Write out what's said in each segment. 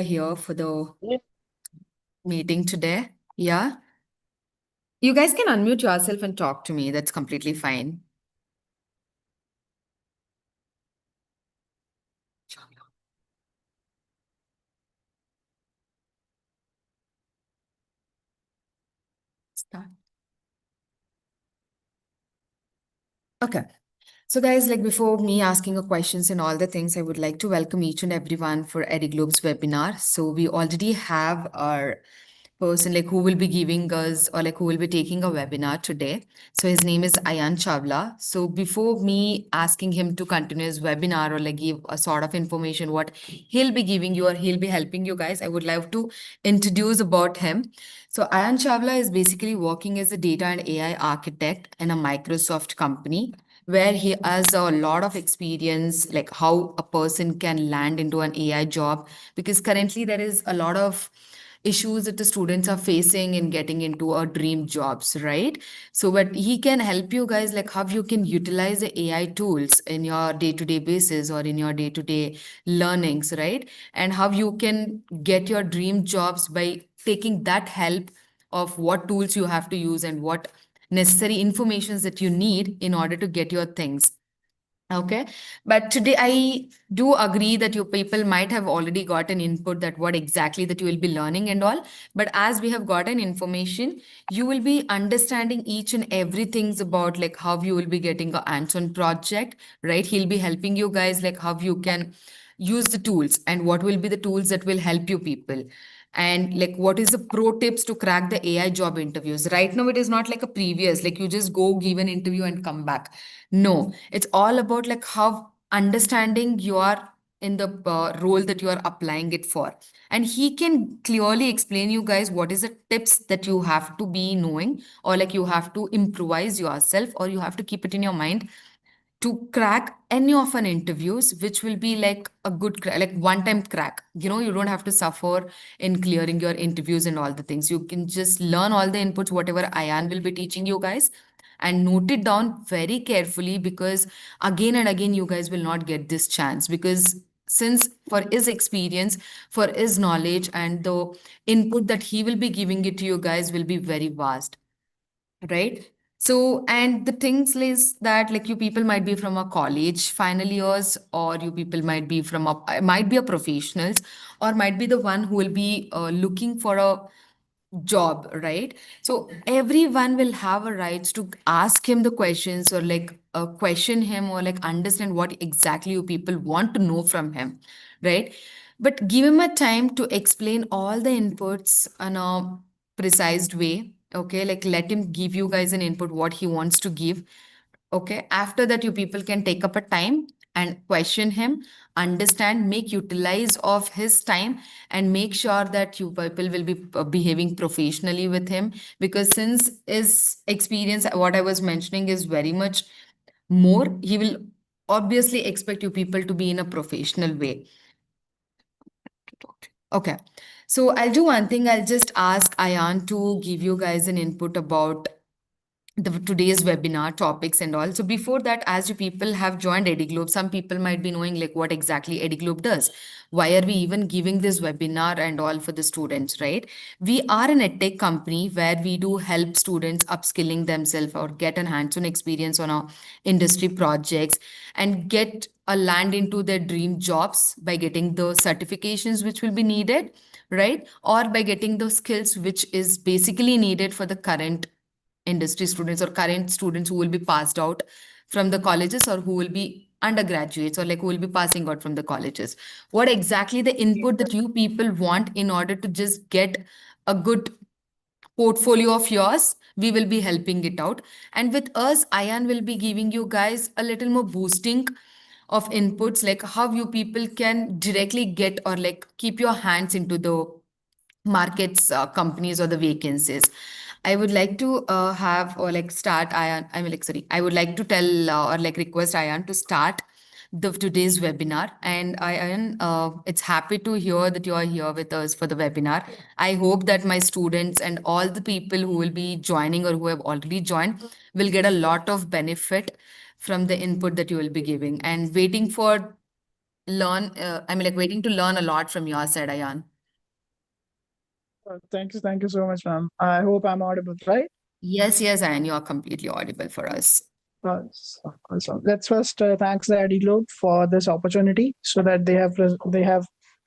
Here for the meeting today. Yeah. You guys can unmute yourself and talk to me. That's completely fine. Start. Okay. So, guys, like before me asking a questions and all the things, I would like to welcome each and everyone for EduGlobe's webinar. So, we already have our person like who will be giving us or like who will be taking a webinar today. So his name is Ayan Chawla. So before me asking him to continue his webinar or like give a sort of information what he'll be giving you or he'll be helping you guys, I would love to introduce about him. So Ayan Chawla is basically working as a data and AI architect in a Microsoft company where he has a lot of experience like how a person can land into an AI job, because currently there is a lot of issues that the students are facing in getting into our dream jobs, right? So but he can help you guys like how you can utilize the AI tools in your day-to-day basis or in your day-to-day learnings, right? And how you can get your dream jobs by taking that help of what tools you have to use and what necessary informations that you need in order to get your things. Okay, but today I do agree that you people might have already got an input that what exactly that you will be learning and all. But as we have gotten information, you will be understanding each and everything about like how you will be getting a hands-on project, right? He'll be helping you guys like how you can use the tools and what will be the tools that will help you people, and like what is the pro tips to crack the AI job interviews. Right now it is not like a previous like you just go give an interview and come back. No, it's all about like how understanding you are in the role that you are applying it for. And he can clearly explain you guys what is the tips that you have to be knowing, or like you have to improvise yourself, or you have to keep it in your mind to crack any of an interviews, which will be like a good like one time crack. You don't have to suffer in clearing your interviews and all the things. You can just learn all the inputs whatever Ayan will be teaching you guys, and note it down very carefully, because again and again you guys will not get this chance, because since for his experience, for his knowledge, and the input that he will be giving it to you guys will be very vast, right? So, and the things is that like you people might be from a college final years, or you people might be from might be a professionals, or might be the one who will be looking for a job, right? So everyone will have a right to ask him the questions, or like question him, or like understand what exactly you people want to know from him, right? But give him a time to explain all the inputs in a precise way. Okay, like let him give you guys an input what he wants to give. Okay, after that, you people can take up a time and question him, understand, make utilize of his time, and make sure that you people will be behaving professionally with him. Because since his experience, what I was mentioning, is very much more, he will obviously expect you people to be in a professional way. Okay. So I'll do one thing. I'll just ask Ayan to give you guys an input about the today's webinar topics and all. So before that, as you people have joined EduGlobe, some people might be knowing like what exactly EduGlobe does. Why are we even giving this webinar and all for the students, right? We are an edtech company where we do help students upskilling themselves or get an hands-on experience on our industry projects, and get a land into their dream jobs by getting the certifications which will be needed, right? Or by getting those skills which is basically needed for the current industry students or current students who will be passed out from the colleges, or who will be undergraduates, or like who will be passing out from the colleges. What exactly the input that you people want in order to just get a good portfolio of yours, we will be helping it out. And with us, Ayan will be giving you guys a little more boosting of inputs, like how you people can directly get or like keep your hands into the markets, companies, or the vacancies. I would like to have or like start Ayan. I mean, like, sorry, I would like to tell or like request Ayan to start the today's webinar. And Ayan, it's happy to hear that you are here with us for the webinar. I hope that my students and all the people who will be joining or who have already joined will get a lot of benefit from the input that you will be giving, and waiting for learn. I mean, like waiting to learn a lot from your side, Ayan. Thank you so much, ma'am. I hope I'm audible, right? Yes, yes, and you are completely audible for us. So let's first thanks the ID Globe for this opportunity, so that they have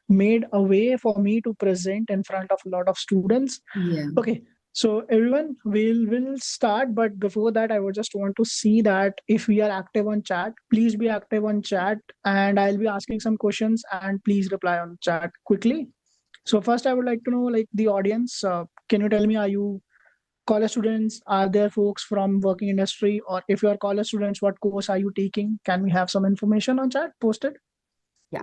made a way for me to present in front of a lot of students. Yeah. Okay, so everyone, will start, but before that, I would just want to see that if we are active on chat, please be active on chat, and I'll be asking some questions, and please reply on chat quickly. So first, I would like to know, like, the audience, can you tell me, are you college students? Are there folks from working industry? Or if you are college students, what course are you taking? Can we have some information on chat posted? Yeah.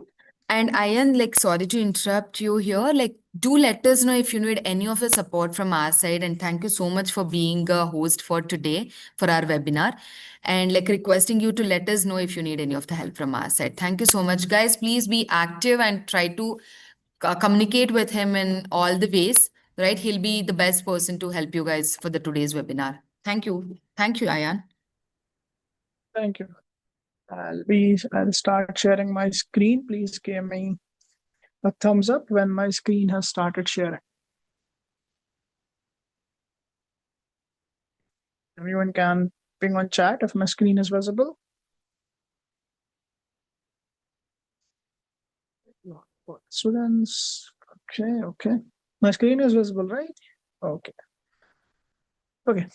And Ayan, like, sorry to interrupt you here. Like, do let us know if you need any of the support from our side. And thank you so much for being a host for today for our webinar. And like requesting you to let us know if you need any of the help from our side. Thank you so much, guys. Please be active and try to communicate with him in all the ways, right? He'll be the best person to help you guys for the today's webinar. Thank you. Thank you, Ayan. Thank you. I'll start sharing my screen. Please give me a thumbs up when my screen has started sharing. Everyone can ping on chat if my screen is visible. Students. Okay. My screen is visible, right? Okay. Okay.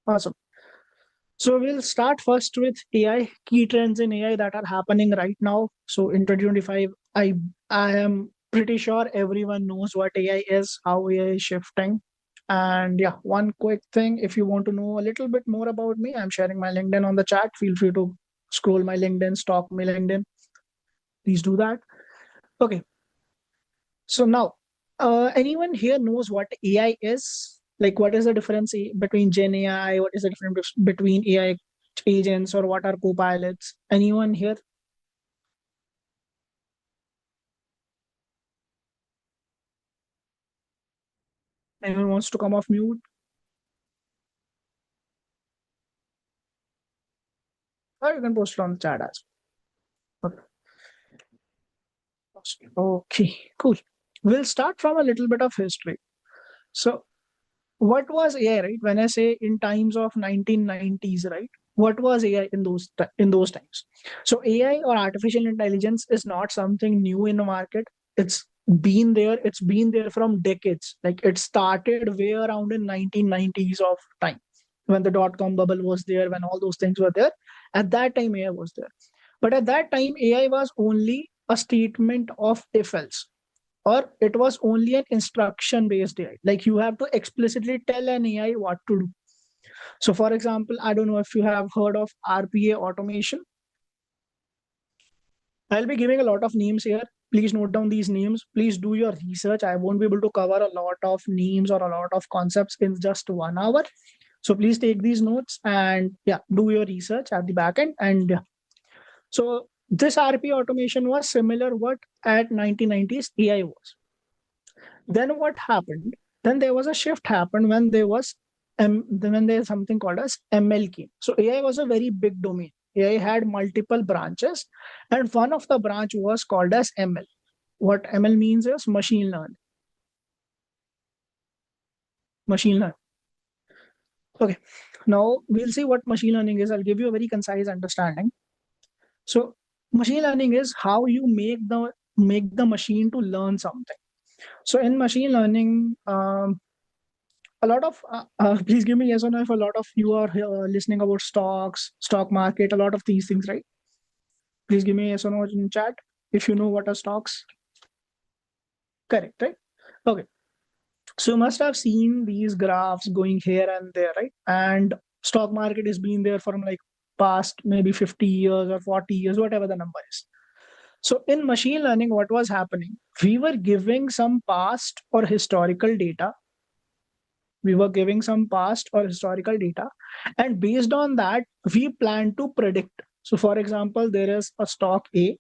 Awesome. So we'll start first with AI, key trends in AI that are happening right now. So in 2025, I am pretty sure everyone knows what AI is, how AI is shifting. And yeah, one quick thing, if you want to know a little bit more about me, I'm sharing my LinkedIn on the chat. Feel free to scroll my LinkedIn, stalk my LinkedIn. Please do that. Okay. So now, anyone here knows what AI is? Like, what is the difference between Gen AI? What is the difference between AI agents, or what are co-pilots? Anyone here? Anyone wants to come off mute? Or you can post it on the chat as well. Okay, cool. We'll start from a little bit of history. So, what was AI, right? When I say in times of 1990s, right? What was AI in those times? So AI, or artificial intelligence, is not something new in the market. It's been there. It's been there from decades. Like, it started way around in 1990s of time, when the dot-com bubble was there, when all those things were there. At that time, AI was there. But at that time, AI was only a statement of if else, or it was only an instruction based AI. Like, you have to explicitly tell an AI what to do. So, for example, I don't know if you have heard of RPA automation. I'll be giving a lot of names here. Please note down these names. Please do your research. I won't be able to cover a lot of names or a lot of concepts in just 1 hour. So please take these notes and yeah, do your research at the back end. And yeah. So this RPA automation was similar what at 1990s AI was. Then what happened? Then there was a shift happened when there was when there's something called as ML came. So AI was a very big domain. AI had multiple branches, and one of the branch was called as ML. What ML means is machine learning. Machine learning. Okay. Now we'll see what machine learning is. I'll give you a very concise understanding. So machine learning is how you make the machine to learn something. So in machine learning, a lot of please give me yes or no if a lot of you are listening about stocks, stock market, a lot of these things, right? Please give me yes or no in chat if you know what are stocks. Correct, right? Okay. So you must have seen these graphs going here and there, right? And stock market has been there for like past maybe 50 years or 40 years, whatever the number is. So in machine learning, what was happening? We were giving some past or historical data. We were giving some past or historical data, and based on that, we plan to predict. So, for example, there is a stock A,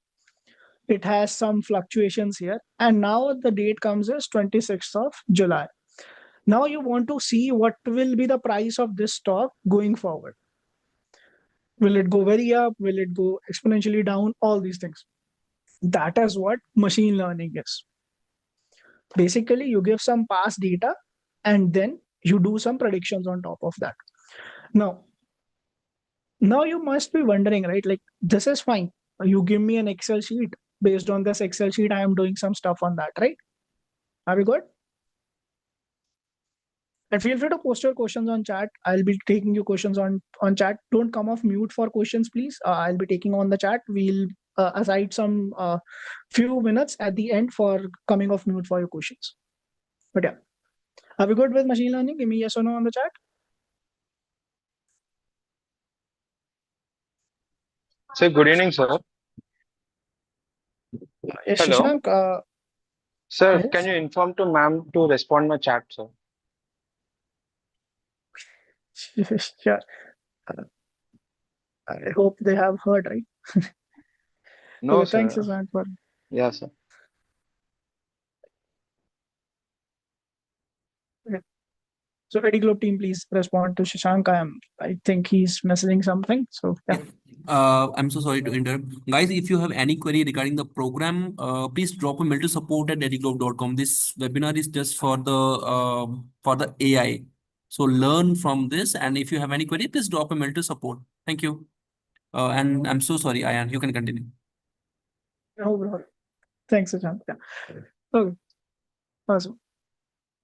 it has some fluctuations here, and now the date comes as 26th of July. Now, you want to see what will be the price of this stock going forward. Will it go very up? Will it go exponentially down? All these things. That is what machine learning is. Basically, you give some past data and then you do some predictions on top of that. Now you must be wondering, right? Like, this is fine. You give me an Excel sheet. Based on this Excel sheet, I am doing some stuff on that, right? Are we good? And feel free to post your questions on chat. I'll be taking your questions on chat. Don't come off mute for questions, please. I'll be taking on the chat. We'll aside some few minutes at the end for coming off mute for your questions. But yeah, are we good with machine learning? Give me yes or no on the chat. Sir, good evening, sir. Yes, Hello. Shashank. Sir, can Yes. you inform to ma'am to respond my chat, sir? Sure. I hope they have heard, right? No, Okay, thanks, sir. Shashank, for Yeah, sir. okay. So Eddie Globe team, please respond to Shashank. I think he's messaging something. So yeah. I'm so sorry to interrupt. Guys, if you have any query regarding the program, please drop a mail to support@edityglobe.com. This webinar is just for the AI. So learn from this, and if you have any query, please drop a mail to support. Thank you. And I'm so sorry, Ayan. You can continue. No problem. Thanks, Shashank. Yeah. Okay. Awesome.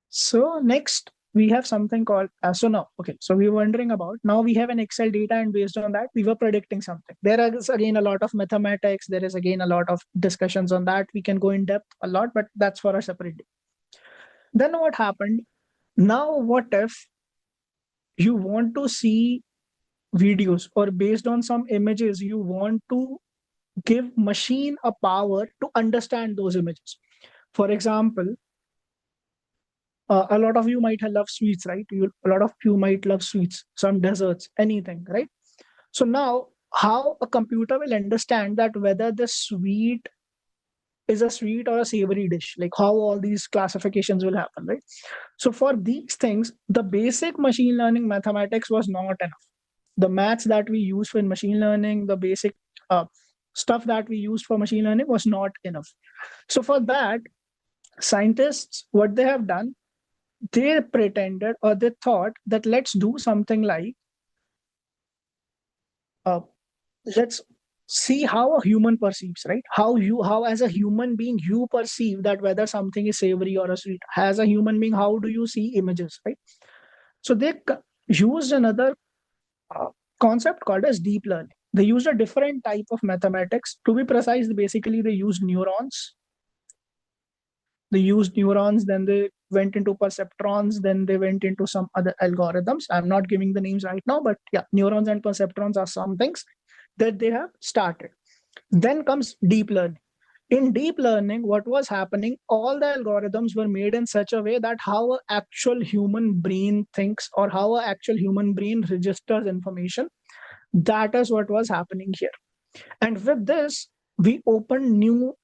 So next we have something called so now okay, so we were wondering about, now we have an Excel data, and based on that we were predicting something. There is again a lot of mathematics, there is again a lot of discussions on that. We can go in depth a lot, but that's for a separate day. Then what happened? Now what if you want to see videos, or based on some images you want to give machine a power to understand those images? For example, a lot of you might love sweets, right? A lot of you might love sweets, some desserts, anything, right? So now, how a computer will understand that whether the sweet is a sweet or a savory dish, like how all these classifications will happen, right? So for these things, the basic machine learning mathematics was not enough. The maths that we use for machine learning, the basic stuff that we used for machine learning was not enough. So for that, scientists, what they have done, they pretended, or they thought that let's do something like uh, let's see how a human perceives, right? How as a human being you perceive that whether something is savory or a sweet. As a human being, how do you see images, right? So they used another uh, concept called as deep learning. They used a different type of mathematics. To be precise, basically they used neurons. Then they went into perceptrons, then they went into some other algorithms. I'm not giving the names right now, but yeah, neurons and perceptrons are some things that they have started. Then comes deep learning. In deep learning, what was happening, all the algorithms were made in such a way that how an actual human brain thinks, or how an actual human brain registers information. That is what was happening here. And with this, we opened new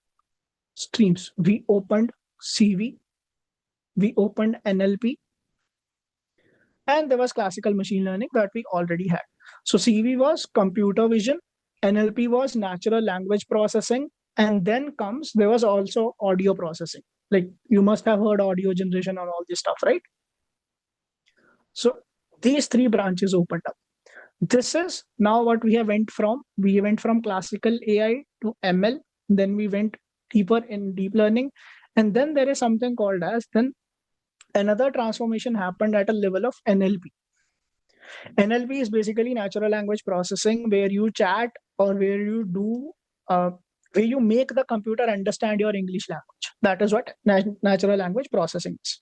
streams. We opened CV, we opened NLP, and there was classical machine learning that we already had. So CV was computer vision, NLP was natural language processing, and then there was also audio processing. Like you must have heard audio generation and all this stuff, right? So these three branches opened up. This is now what we have went from. We went from classical AI to ML, then we went deeper in deep learning, and then there is something called as then another transformation happened at a level of NLP. NLP is basically natural language processing, where you chat, or where you do where you make the computer understand your English language. That is what natural language processing is.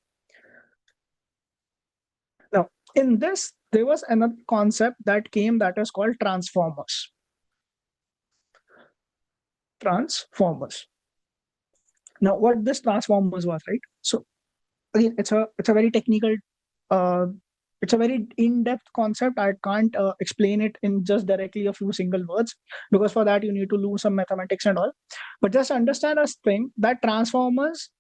Now, in this, there was another concept that came that is called transformers. Transformers. Now, what this transformers was, right? So again, it's a very technical, uh, it's a very in-depth concept. I can't explain it in just directly a few single words, because for that you need to do some mathematics and all. But just understand a thing, that transformers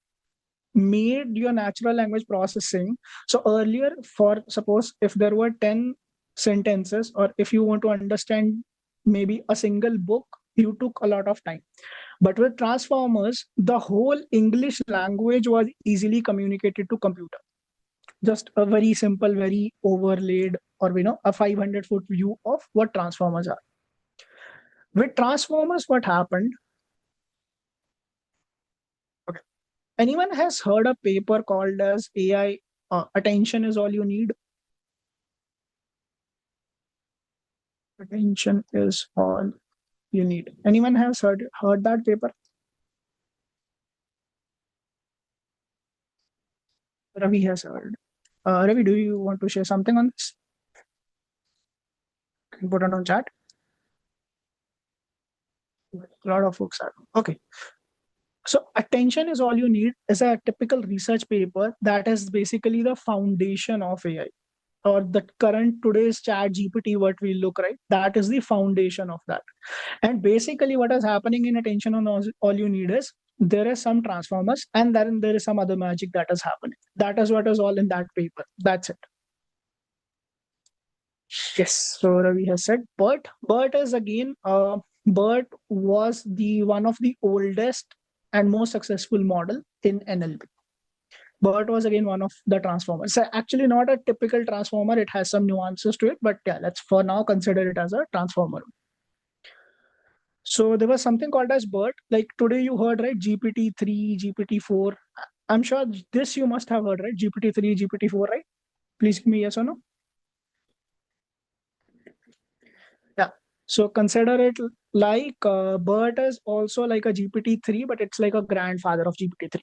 made your natural language processing. So earlier, for suppose if there were 10 sentences, or if you want to understand maybe a single book, you took a lot of time. But with transformers, the whole English language was easily communicated to computer. Just a very simple, very overlaid, or a 500-foot view of what transformers are. With transformers, what happened? Okay. Anyone has heard a paper called as AI Attention is All You Need? Attention is all you need. Anyone has heard that paper? Ravi has heard. Ravi, do you want to share something on this? Can you put it on chat? A lot of folks are. Okay. So attention is all you need is a typical research paper that is basically the foundation of AI, or the current today's chat GPT, what we look, right? That is the foundation of that. And basically what is happening in attention on all you need is there is some transformers, and then there is some other magic that is happening. That is what is all in that paper. That's it. Yes, so Ravi has said BERT is again BERT was the one of the oldest and most successful model in NLP. BERT was again one of the transformers. So actually not a typical transformer, it has some nuances to it, but yeah, let's for now consider it as a transformer. So there was something called as BERT. Like today you heard, right? GPT-3, GPT-4. I'm sure this you must have heard, right? GPT-3, GPT-4, right? Please give me yes or no. Yeah. So consider it like BERT is also like a GPT-3, but it's like a grandfather of GPT-3.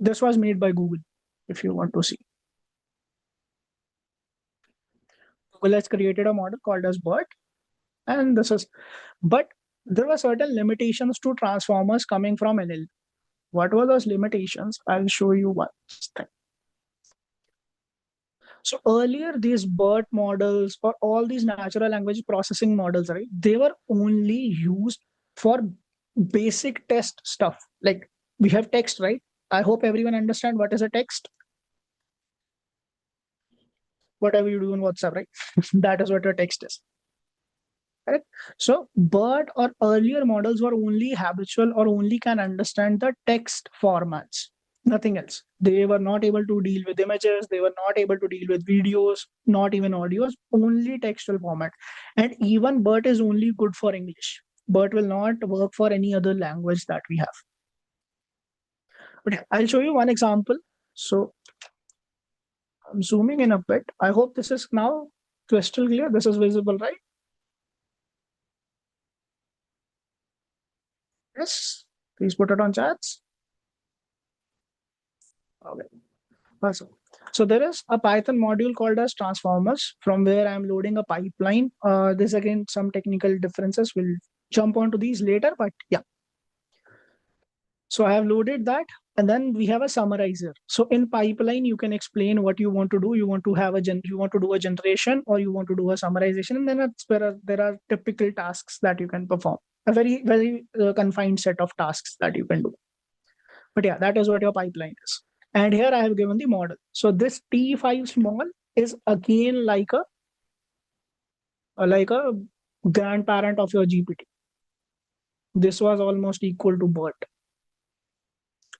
This was made by Google, if you want to see. Google has created a model called as BERT, and this is, but there were certain limitations to transformers coming from NLP. What were those limitations? I'll show you one thing. So earlier, these BERT models or all these natural language processing models, right? They were only used for basic test stuff. Like we have text, right? I hope everyone understand what is a text. Whatever you do in WhatsApp, right? That is what a text is. Right? So BERT or earlier models were only habitual or only can understand the text formats, nothing else. They were not able to deal with images, they were not able to deal with videos, not even audios, only textual format. And even BERT is only good for English. BERT will not work for any other language that we have. But yeah, I'll show you one example. So I'm zooming in a bit. I hope this is now crystal clear. This is visible, right? Yes. Please put it on chats. Okay. Awesome. So there is a Python module called as transformers from where I'm loading a pipeline. There's again some technical differences. We'll jump onto these later, but yeah. So I have loaded that, and then we have a summarizer. So in pipeline, you can explain what you want to do. You want to have you want to do a generation, or you want to do a summarization, and then there are typical tasks that you can perform. A very confined set of tasks that you can do. But yeah, that is what your pipeline is. And here I have given the model. So this T5 small is again like a grandparent of your GPT. This was almost equal to BERT.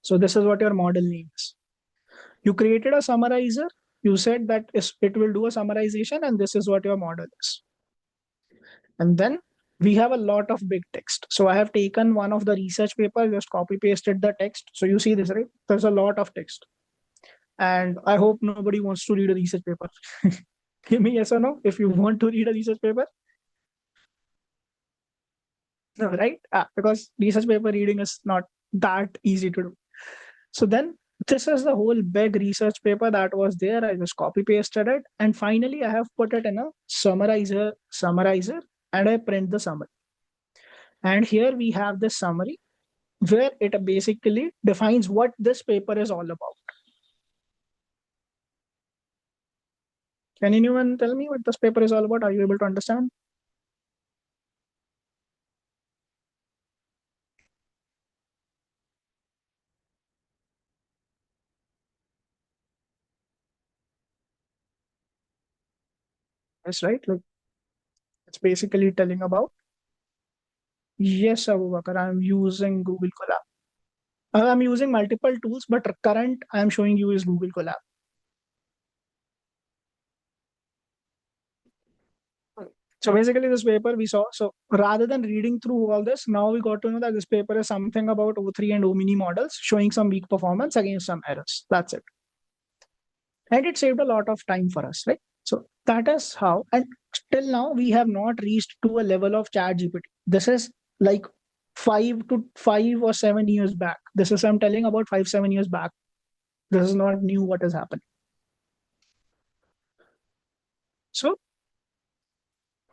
So this is what your model name is. You created a summarizer. You said that it will do a summarization, and this is what your model is. And then we have a lot of big text. So I have taken one of the research paper, just copy pasted the text. So you see this, right? There's a lot of text. And I hope nobody wants to read a research paper. Give me yes or no if you want to read a research paper. No, right? Because research paper reading is not that easy to do. So then this is the whole big research paper that was there. I just copy pasted it. And finally, I have put it in a summarizer, and I print the summary. And here we have this summary where it basically defines what this paper is all about. Can anyone tell me what this paper is all about? Are you able to understand? Yes, right? Like it's basically telling about Yes, Abubakar, I'm using Google Colab. I'm using multiple tools, but current I'm showing you is Google Colab. So basically this paper we saw, so rather than reading through all this, now we got to know that this paper is something about O3 and O-mini models showing some weak performance against some errors. That's it. And it saved a lot of time for us, right? So that is how, and till now we have not reached to a level of ChatGPT. This is like 5 or 7 years back. This is I'm telling about 5-7 years back. This is not new what is happening. So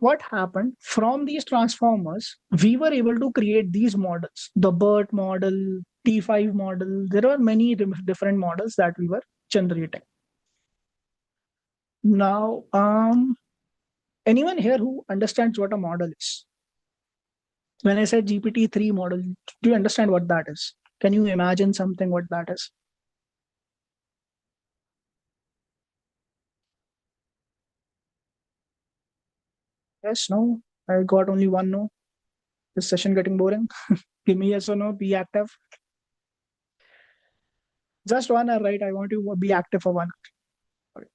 what happened from these transformers, we were able to create these models, the BERT model, T5 model. There are many different models that we were generating. Now, anyone here who understands what a model is? When I said GPT-3 model, do you understand what that is? Can you imagine something what that is? Yes, no? I got only one no. This session getting boring. Give me yes or no, be active. Just 1 hour, right? I want you to be active for 1 hour. Okay.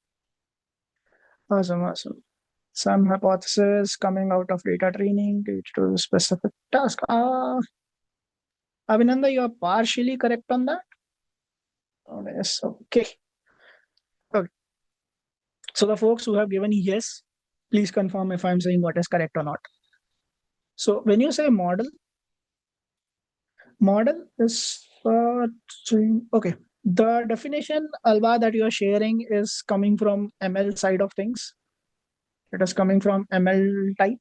Awesome, awesome. Some hypothesis coming out of data training to a specific task. Abhinanda, you are partially correct on that. Oh, yes, okay. Okay. So the folks who have given yes, please confirm if I'm saying what is correct or not. So when you say model is okay. The definition, Alba, that you are sharing is coming from ML side of things. It is coming from ML type.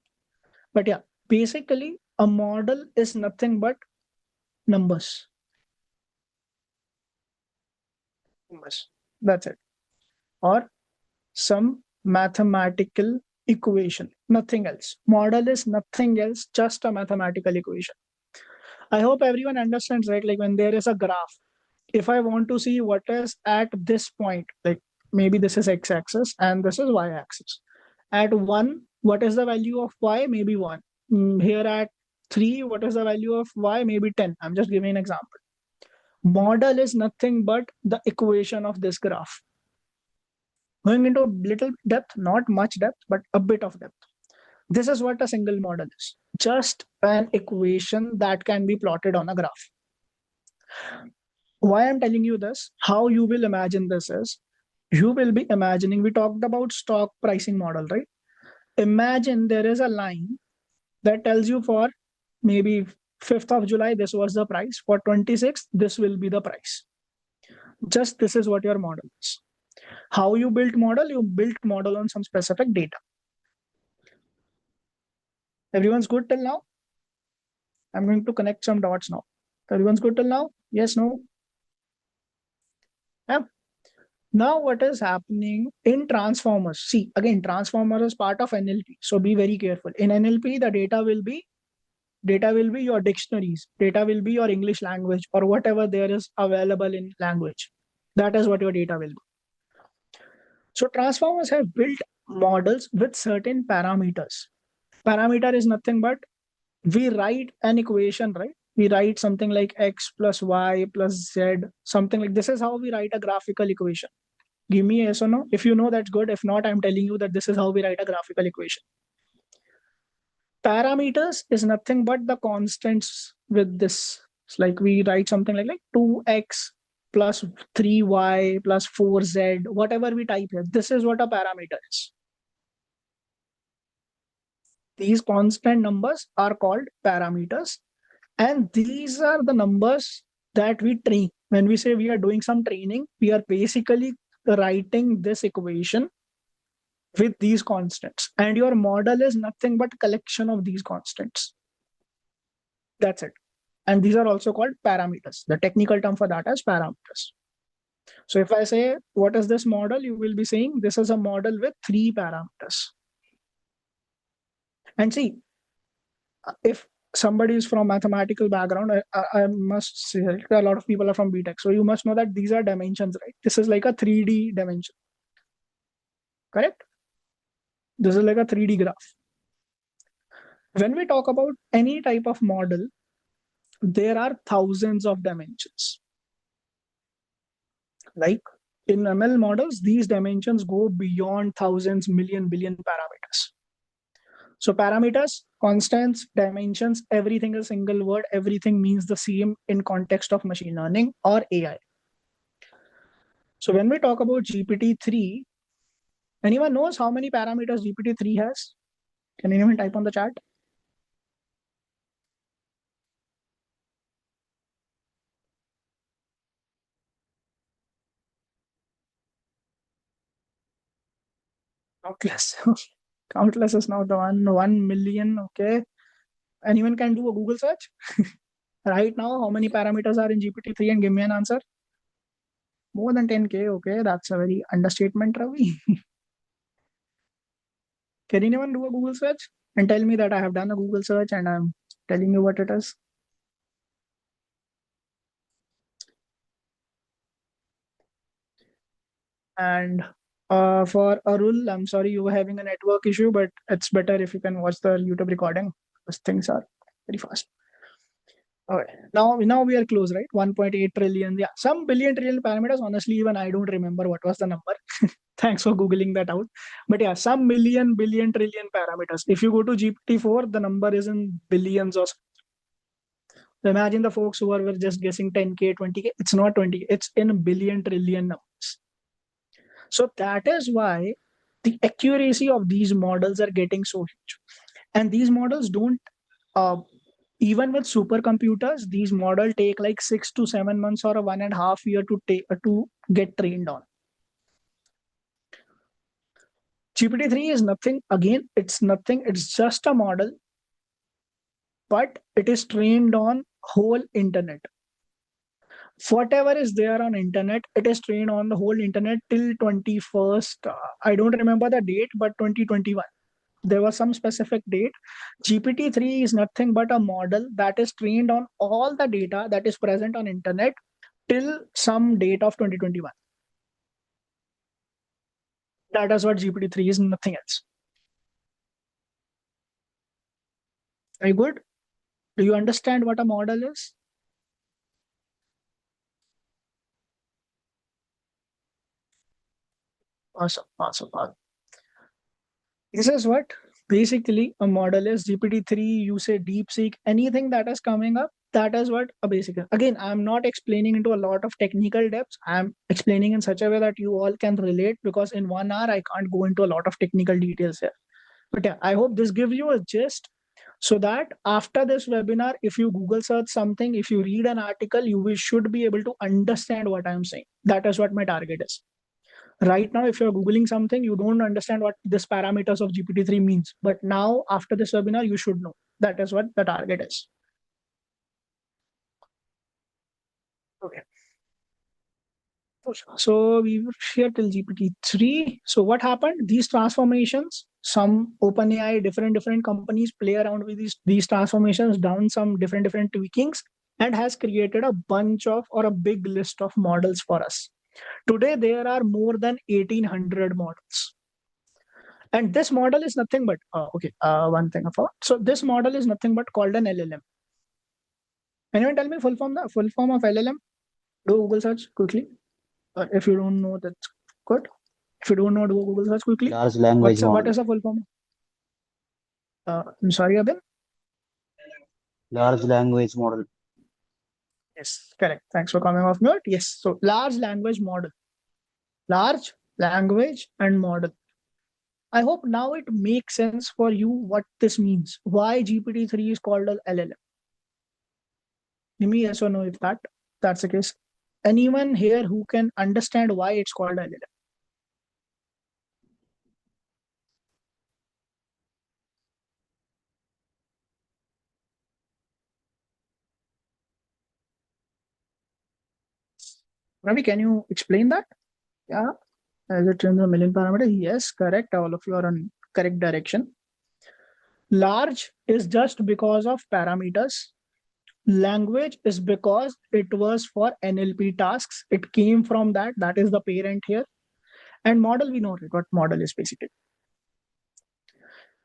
But yeah, basically a model is nothing but numbers. Numbers. That's it. Or some mathematical equation, nothing else. Model is nothing else, just a mathematical equation. I hope everyone understands, right? Like when there is a graph, if I want to see what is at this point, like maybe this is x-axis and this is y-axis. At 1, what is the value of y? Maybe 1. Here at 3, what is the value of y? Maybe 10. I'm just giving an example. Model is nothing but the equation of this graph. Going into a little depth, not much depth, but a bit of depth. This is what a single model is. Just an equation that can be plotted on a graph. Why I'm telling you this, how you will imagine this is, you will be imagining, we talked about stock pricing model, right? Imagine there is a line that tells you for maybe 5th of July, this was the price. For 26th, this will be the price. Just this is what your model is. How you built model? You built model on some specific data. Everyone's good till now? I'm going to connect some dots now. Everyone's good till now? Yes, no? Yeah. Now what is happening in transformers? See, again, transformer is part of NLP. So be very careful. In NLP, the data will be your dictionaries. Data will be your English language or whatever there is available in language. That is what your data will be. So transformers have built models with certain parameters. Parameter is nothing but we write an equation, right? We write something like x plus y plus z, something like this is how we write a graphical equation. Give me yes or no. If you know, that's good. If not, I'm telling you that this is how we write a graphical equation. Parameters is nothing but the constants with this. It's like we write something like 2x plus 3y plus 4z, whatever we type here. This is what a parameter is. These constant numbers are called parameters. And these are the numbers that we train. When we say we are doing some training, we are basically writing this equation with these constants. And your model is nothing but collection of these constants. That's it. And these are also called parameters. The technical term for that is parameters. So if I say, what is this model? You will be saying this is a model with 3 parameters. And see, if somebody is from mathematical background, I must say a lot of people are from BTech. So you must know that these are dimensions, right? This is like a 3D dimension. Correct? This is like a 3D graph. When we talk about any type of model, there are thousands of dimensions. Like in ML models, these dimensions go beyond thousands, million, billion parameters. So parameters, constants, dimensions, everything is a single word. Everything means the same in context of machine learning or AI. So when we talk about GPT-3, anyone knows how many parameters GPT-3 has? Can anyone type on the chat? Countless. Countless is not the one. 1 million. Okay. Anyone can do a Google search right now. How many parameters are in GPT-3 and give me an answer? More than 10K. Okay. That's a very understatement, Ravi. Can anyone do a Google search and tell me that I have done a Google search and I'm telling you what it is? And for Arul, I'm sorry you were having a network issue, but it's better if you can watch the YouTube recording because things are very fast. Okay. Now we are close, right? 1.8 trillion. Yeah, some billion trillion parameters. Honestly, even I don't remember what was the number. Thanks for Googling that out. But yeah, some million, billion, trillion parameters. If you go to GPT-4, the number is in billions or so. Imagine the folks who were just guessing 10K, 20K. It's not 20K, it's in billion, trillion numbers. So that is why the accuracy of these models are getting so huge. And these models don't, even with supercomputers, these models take like 6 to 7 months or a 1.5 year to get trained on. GPT-3 is nothing, again, it's nothing, it's just a model, but it is trained on whole internet. Whatever is there on internet, it is trained on the whole internet till 21st, I don't remember the date, but 2021. There was some specific date. GPT-3 is nothing but a model that is trained on all the data that is present on internet till some date of 2021. That is what GPT-3 is, nothing else. Very good. Do you understand what a model is? Awesome, awesome, awesome. This is what basically a model is. GPT-3, you say DeepSeek, anything that is coming up, that is what a basic is. Again, I'm not explaining into a lot of technical depths. I'm explaining in such a way that you all can relate, because in 1 hour, I can't go into a lot of technical details here. But yeah, I hope this gives you a gist, so that after this webinar, if you Google search something, if you read an article, should be able to understand what I'm saying. That is what my target is. Right now, if you're Googling something, you don't understand what this parameters of GPT-3 means. But now, after this webinar, you should know. That is what the target is. Okay. So we were here till GPT-3. So what happened? These transformations, some OpenAI, different companies play around with these transformations, done some different tweakings, and has created a bunch of, or a big list of models for us. Today, there are more than 1800 models. And this model is nothing but, one thing I forgot. So this model is nothing but called an LLM. Anyone tell me full form of LLM? Do a Google search quickly. If you don't know, that's good. If you don't know, do a Google search quickly. Large language model. What is the full form? I'm sorry, Abhin. Large language model. Yes, correct. Thanks for coming off mute. Yes, so large language model. Large language and model. I hope now it makes sense for you what this means. Why GPT-3 is called an LLM. Give me yes or no if that's the case. Anyone here who can understand why it's called LLM? Ravi, can you explain that? Yeah. As it turns a million parameter. Yes, correct. All of you are on correct direction. Large is just because of parameters. Language is because it was for NLP tasks. It came from that. That is the parent here. And model, we know what model is basically.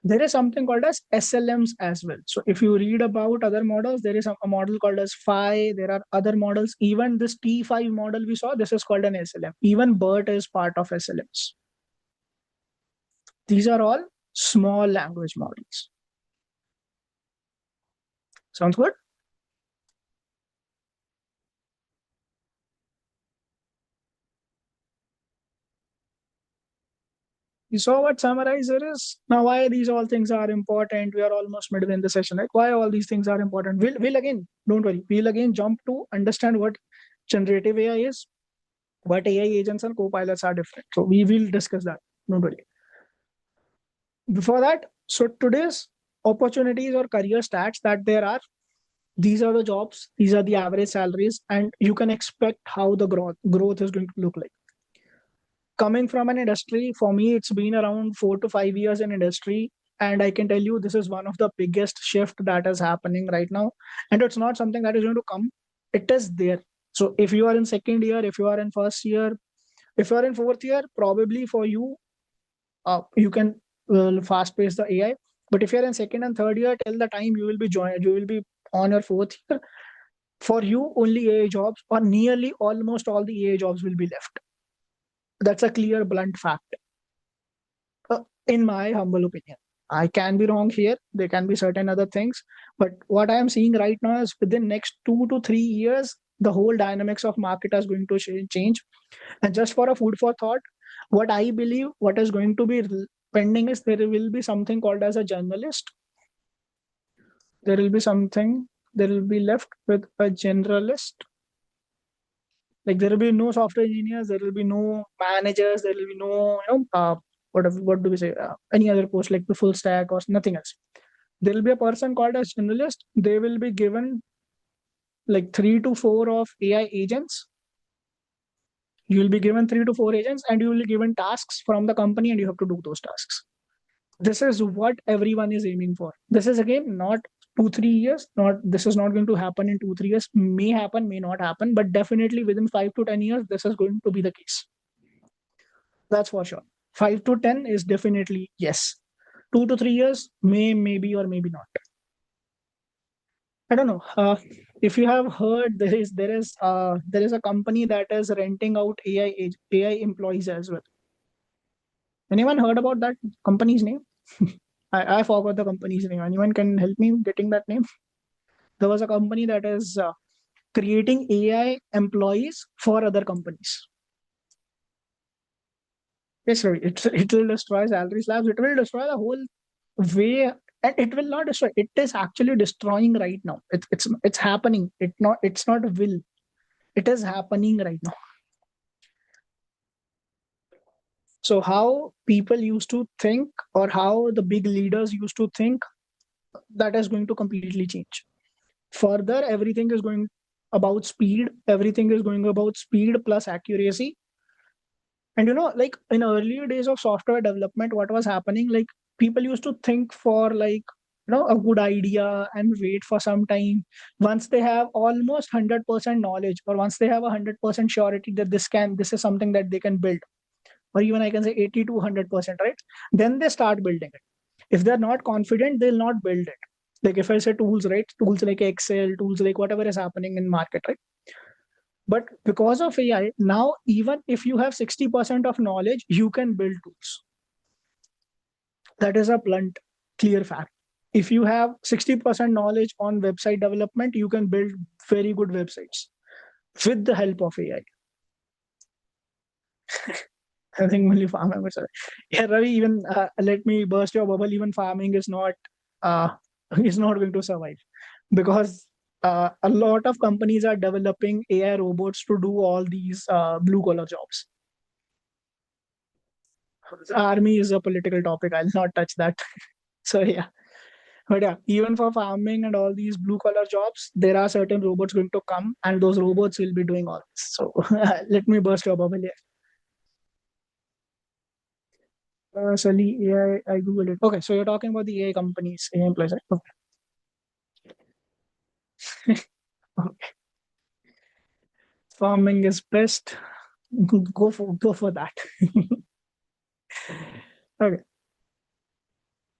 There is something called as SLMs as well. So if you read about other models, there is a model called as Phi. There are other models. Even this T5 model we saw, this is called an SLM. Even BERT is part of SLMs. These are all small language models. Sounds good? You saw what summarizer is? Now, why these all things are important? We are almost midway in the session, right? Why all these things are important? We'll again, don't worry, we'll again jump to understand what generative AI is, what AI agents and co-pilots are different. So we will discuss that. Don't worry. Before that, so today's opportunities or career stats that there are, these are the jobs, these are the average salaries, and you can expect how the growth is going to look like. Coming from an industry, for me, it's been around 4 to 5 years in industry. And I can tell you, this is one of the biggest shift that is happening right now. And it's not something that is going to come. It is there. So if you are in second year, if you are in first year, if you are in fourth year, probably for you, you can fast pace the AI. But if you're in second and third year, till the time you will be you will be on your fourth year, for you, only AI jobs or nearly almost all the AI jobs will be left. That's a clear, blunt fact. In my humble opinion, I can be wrong here. There can be certain other things, but what I am seeing right now is within next 2 to 3 years, the whole dynamics of market is going to change. And just for a food for thought, what I believe, what is going to be pending is there will be something called as a journalist. There will be something. There will be left with a generalist. Like there will be no software engineers, there will be no managers, there will be no, what do we say, any other post like the full stack or nothing else. There will be a person called as generalist. They will be given like 3 to 4 of AI agents. You will be given 3 to 4 agents and you will be given tasks from the company and you have to do those tasks. This is what everyone is aiming for. This is again not 2 3 years, not this is not going to happen in 2 3 years, may happen, may not happen, but definitely within 5 to 10 years this is going to be the case. That's for sure. 5 to 10 is definitely yes. 2 to 3 years maybe or maybe not. I don't know if you have heard, there is a company that is renting out AI employees as well. Anyone heard about that company's name? I forgot the company's name. Anyone can help me getting that name? There was a company that is creating AI employees for other companies. Yes, sir. It will destroy salary slabs. It will destroy the whole way, and it will not destroy. It is actually destroying right now. It's happening. It's not will. It is happening right now. So how people used to think, or how the big leaders used to think, that is going to completely change. Further, everything is going about speed. Everything is going about speed plus accuracy. And like in earlier days of software development, what was happening, like people used to think for like a good idea and wait for some time. Once they have almost 100% knowledge, or once they have 100% surety that this is something that they can build, or even I can say 80 to 100%, right? Then they start building it. If they're not confident, they'll not build it. Like if I say tools, right? Tools like Excel, tools like whatever is happening in market, right? But because of AI, now even if you have 60% of knowledge, you can build tools. That is a blunt, clear fact. If you have 60% knowledge on website development, you can build very good websites with the help of AI. I think only farming was. Yeah, Ravi, even let me burst your bubble. Even farming is not going to survive, because a lot of companies are developing AI robots to do all these blue collar jobs. Army is a political topic. I'll not touch that. So yeah. But yeah, even for farming and all these blue collar jobs, there are certain robots going to come, and those robots will be doing all this. So let me burst your bubble here. Sorry, AI, I googled it. Okay, so you're talking about the AI companies, AI employees, right? Okay. Okay. Farming is best. Go for that. Okay.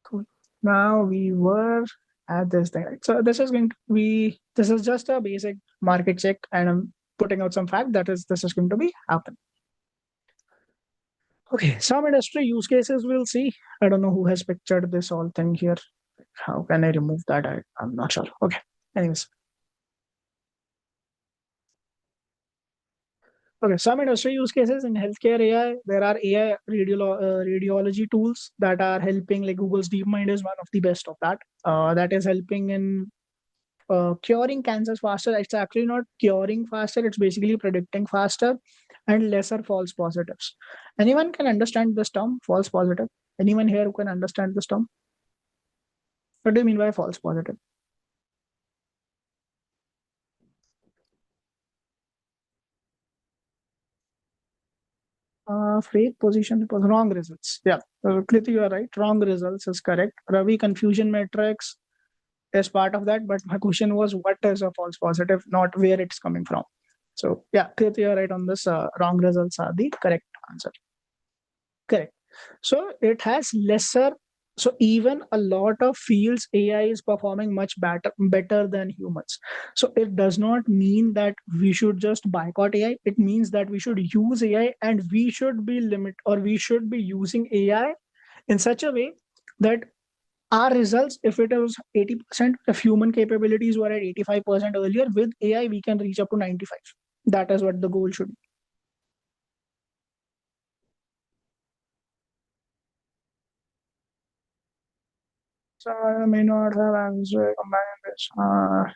Cool. now we were at this thing. Right? So this is going to be, this is just a basic market check, and I'm putting out some fact that is this is going to be happen. Okay, some industry use cases we'll see. I don't know who has pictured this whole thing here. How can I remove that? I'm not sure. Okay, anyways. Okay, some industry use cases in healthcare AI. There are AI radiology tools that are helping, like Google's DeepMind is one of the best of that. That is helping in curing cancers faster. It's actually not curing faster, it's basically predicting faster and lesser false positives. Anyone can understand this term, false positive? Anyone here who can understand this term? What do you mean by false positive? Fake position, wrong results. Yeah, Kriti, you are right. Wrong results is correct. Ravi, confusion matrix is part of that, but my question was what is a false positive, not where it's coming from. So yeah, Kriti, you are right on this. Wrong results are the correct answer. Correct. So it has lesser. So even a lot of fields, AI is performing much better than humans. So it does not mean that we should just boycott AI. It means that we should use AI, and we should be we should be using AI in such a way that our results, if it was 80%, if human capabilities were at 85% earlier, with AI we can reach up to 95. That is what the goal should be. So I may not have answered combined this. I'm not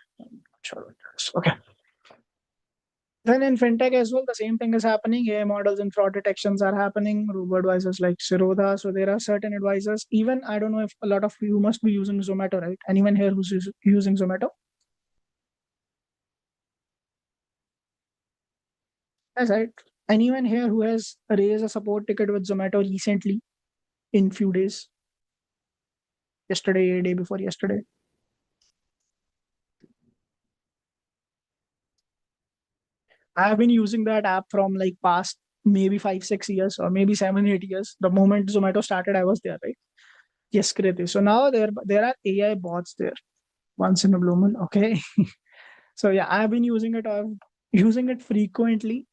sure what it is. Okay. Then in fintech as well, the same thing is happening. AI models and fraud detections are happening. Robo advisors like Sirodha. So there are certain advisors. Even I don't know if a lot of you must be using Zomato, right? Anyone here who's using Zomato? That's right. Anyone here who has raised a support ticket with Zomato recently in few days? Yesterday, day before yesterday? I have been using that app from like past maybe 5-6 years or maybe 7-8 years. The moment Zomato started, I was there, right? Yes, Kriti. So now there are AI bots there. Once in a blue moon. Okay. So yeah, I've been using it. I'm using it frequently.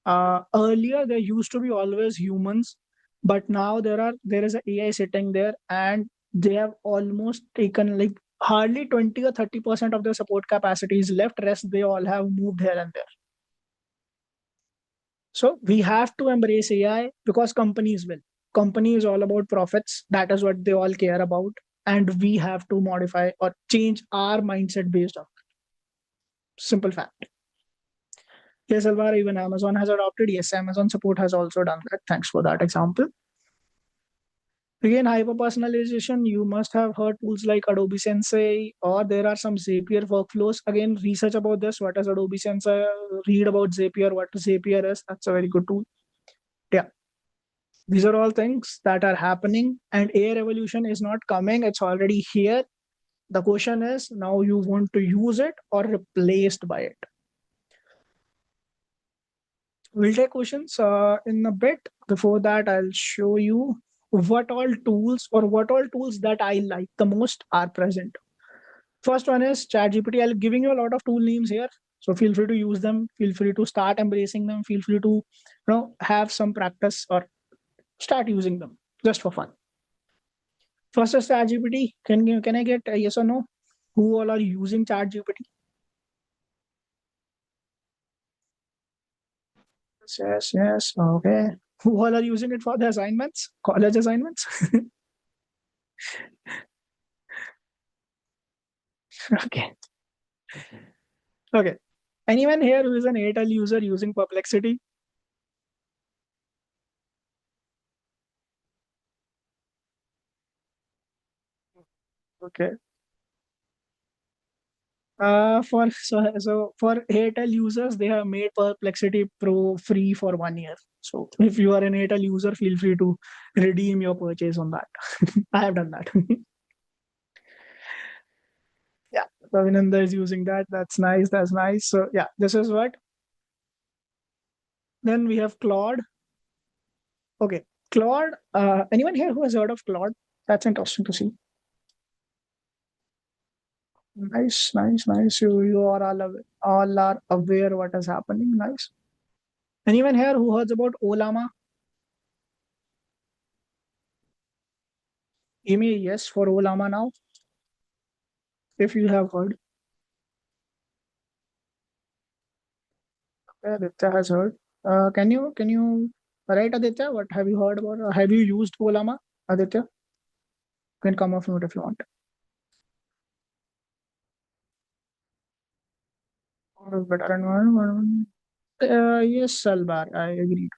Earlier there used to be always humans, but now there is a AI sitting there, and they have almost taken like hardly 20 or 30% of their support capacity is left. Rest they all have moved here and there. So we have to embrace AI because companies will. Company is all about profits. That is what they all care about. And we have to modify or change our mindset based on simple fact. Yes, Alvaro, even Amazon has adopted. Yes, Amazon support has also done that. Thanks for that example. Again, hyper personalization, you must have heard tools like Adobe Sensei, or there are some Zapier workflows. Again, research about this. What is Adobe Sensei? Read about Zapier, what Zapier is. That's a very good tool. Yeah. These are all things that are happening, and AI revolution is not coming, it's already here. The question is now you want to use it or replaced by it. We'll take questions in a bit. Before that, I'll show you what all tools that I like the most are present. First one is ChatGPT. I'll giving you a lot of tool names here. So feel free to use them. Feel free to start embracing them. Feel free to have some practice or start using them just for fun. First is ChatGPT. Can I get a yes or no? Who all are using ChatGPT? Yes. Okay. Who all are using it for the assignments? College assignments? Okay. Okay. Anyone here who is an Airtel user using Perplexity? Okay. For Airtel users, they have made Perplexity Pro free for 1 year. So if you are an Airtel user, feel free to redeem your purchase on that. I have done that. Yeah, Ravinanda is using that. That's nice. That's nice. So yeah, this is what. Then we have Claude. Okay, Claude. Anyone here who has heard of Claude? That's interesting to see. Nice, nice, nice. You all are aware what is happening. Nice. Anyone here who heard about Olama? Give me a yes for Olama now, if you have heard. Okay, Aditya has heard. Can you write, Aditya? What have you heard about? Have you used Olama, Aditya? You can come off mute if you want. Or better environment. Yes, Salbar, I agree.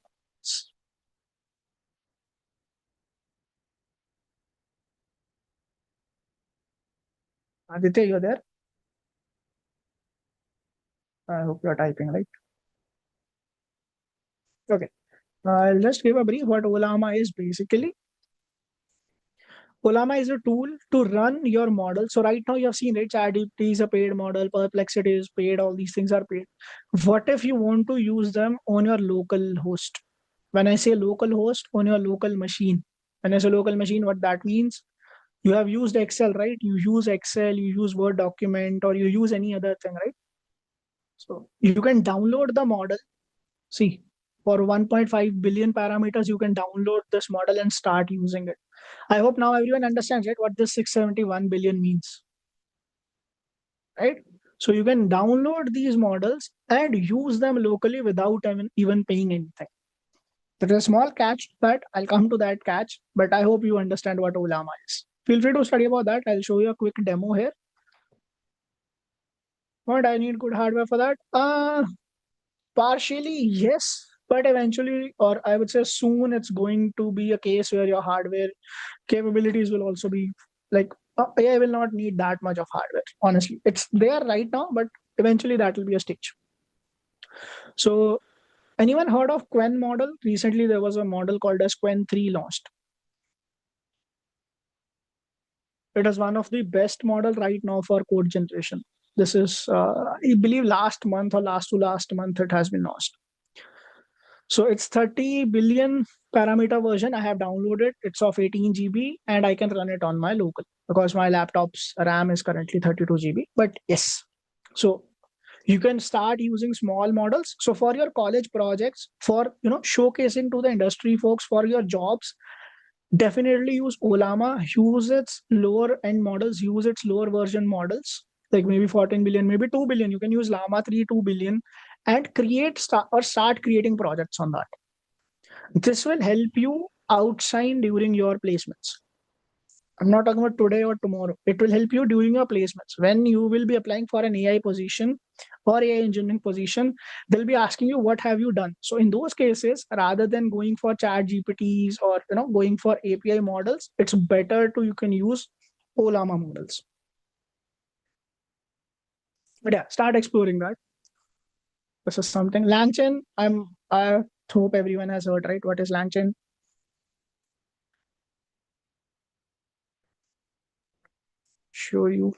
Aditya, you're there? I hope you're typing, right? Okay. I'll just give a brief what Olama is basically. Olama is a tool to run your model. So right now you have seen it, ChatGPT is a paid model, Perplexity is paid, all these things are paid. What if you want to use them on your local host? When I say local host, on your local machine. When I say local machine, what that means, you have used Excel, right? You use Excel, you use Word document, or you use any other thing, right? So you can download the model. See, for 1.5 billion parameters, you can download this model and start using it. I hope now everyone understands, right, what this 671 billion means, right? So you can download these models and use them locally without even paying anything. There is a small catch, but I'll come to that catch, but I hope you understand what Olama is. Feel free to study about that. I'll show you a quick demo here. But I need good hardware for that. Partially, yes, but eventually, or I would say soon, it's going to be a case where your hardware capabilities will also be like AI will not need that much of hardware. Honestly, it's there right now, but eventually that will be a stage. So, anyone heard of Quen model? Recently, there was a model called as Quen 3 launched. It is one of the best model right now for code generation. This is, I believe, last month or last to last month it has been launched. So it's 30 billion parameter version. I have downloaded. It's of 18 GB and I can run it on my local because my laptop's RAM is currently 32 GB. But yes, so you can start using small models. So for your college projects, for showcasing to the industry folks, for your jobs, definitely use Olama. Use its lower end models. Use its lower version models, like maybe 14 billion, maybe 2 billion. You can use Llama 3, 2 billion, and start creating projects on that. This will help you outshine during your placements. I'm not talking about today or tomorrow. It will help you during your placements. When you will be applying for an AI position or AI engineering position, they'll be asking you, what have you done? So in those cases, rather than going for chat GPTs or going for API models, it's better to you can use Olama models. But yeah, start exploring that. This is something. LangChain, I hope everyone has heard, right? What is LangChain? Show you.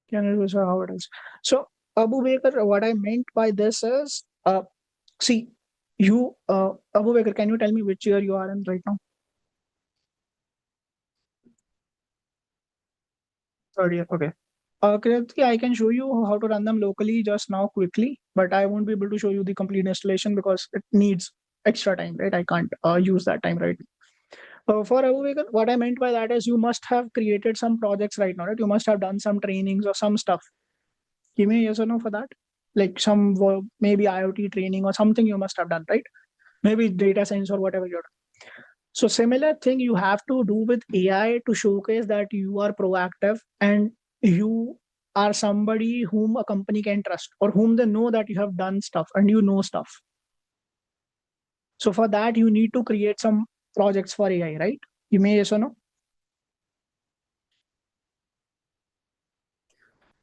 Can it was how it is. So Abu Baker, what I meant by this is, see, you, Abu Baker, can you tell me which year you are in right now? Third year, okay. Kritika, I can show you how to run them locally just now quickly, but I won't be able to show you the complete installation because it needs extra time, right? I can't use that time right now. For Abu Baker, what I meant by that is you must have created some projects right now, right? You must have done some trainings or some stuff. Give me a yes or no for that. Like some maybe IoT training or something you must have done, right? Maybe data science or whatever you're doing. So similar thing you have to do with AI to showcase that you are proactive and you are somebody whom a company can trust or whom they know that you have done stuff and you know stuff. So for that, you need to create some projects for AI, right? You may yes or no?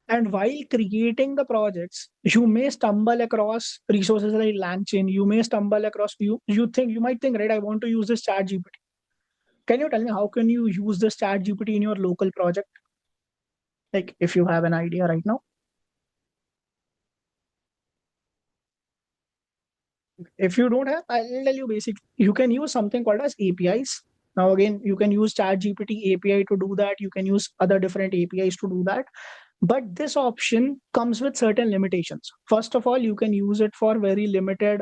And while creating the projects, you may stumble across resources like LangChain. You may stumble across you might think, right? I want to use this chat GPT. Can you tell me how can you use this chat GPT in your local project? Like if you have an idea right now. If you don't have, I'll tell you basic. You can use something called as APIs. Now again, you can use ChatGPT API to do that. You can use other different APIs to do that. But this option comes with certain limitations. First of all, you can use it for very limited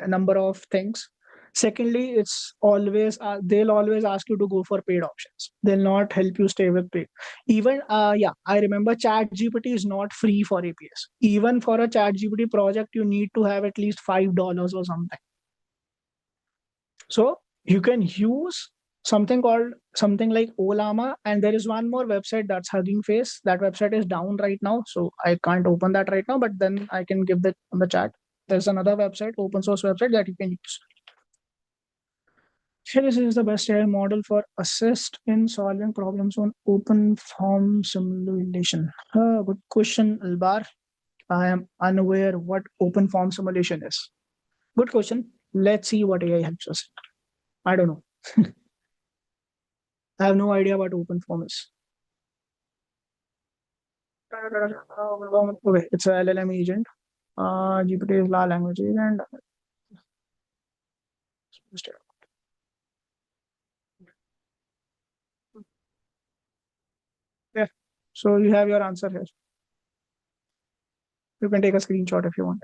number of things. Secondly, it's always they'll always ask you to go for paid options. They'll not help you stay with paid. Even yeah, I remember ChatGPT is not free for APIs. Even for a ChatGPT project, you need to have at least $5 or something. So you can use something like Olama, and there is one more website that's Hugging Face. That website is down right now, so I can't open that right now, but then I can give that on the chat. There's another website, open source website, that you can use. Here, this is the best AI model for assist in solving problems on open form simulation. Good question, Albar. I am unaware what open form simulation is. Good question. Let's see what AI helps us. I don't know. I have no idea what open form is. Okay, it's a LLM agent. GPT is large language agent. Yeah. So you have your answer here. You can take a screenshot if you want.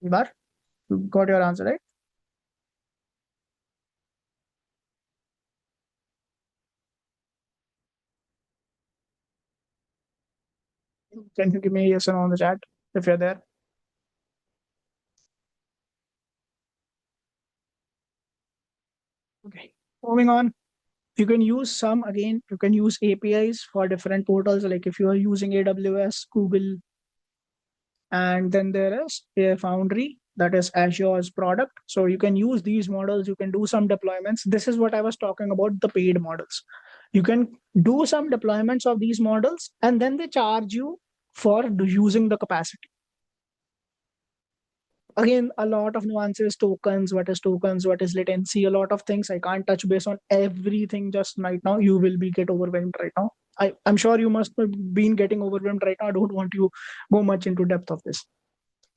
Ibar, you got your answer, right? Can you give me a yes or no on the chat if you're there? Okay. Moving on. You can use you can use APIs for different portals. Like if you are using AWS, Google, and then there is a Foundry, that is Azure's product. So you can use these models. You can do some deployments. This is what I was talking about, the paid models. You can do some deployments of these models, and then they charge you for using the capacity. Again, a lot of nuances, tokens, what is latency, a lot of things. I can't touch base on everything just right now. You will get overwhelmed right now. I'm sure you must have been getting overwhelmed right now. I don't want you go much into depth of this.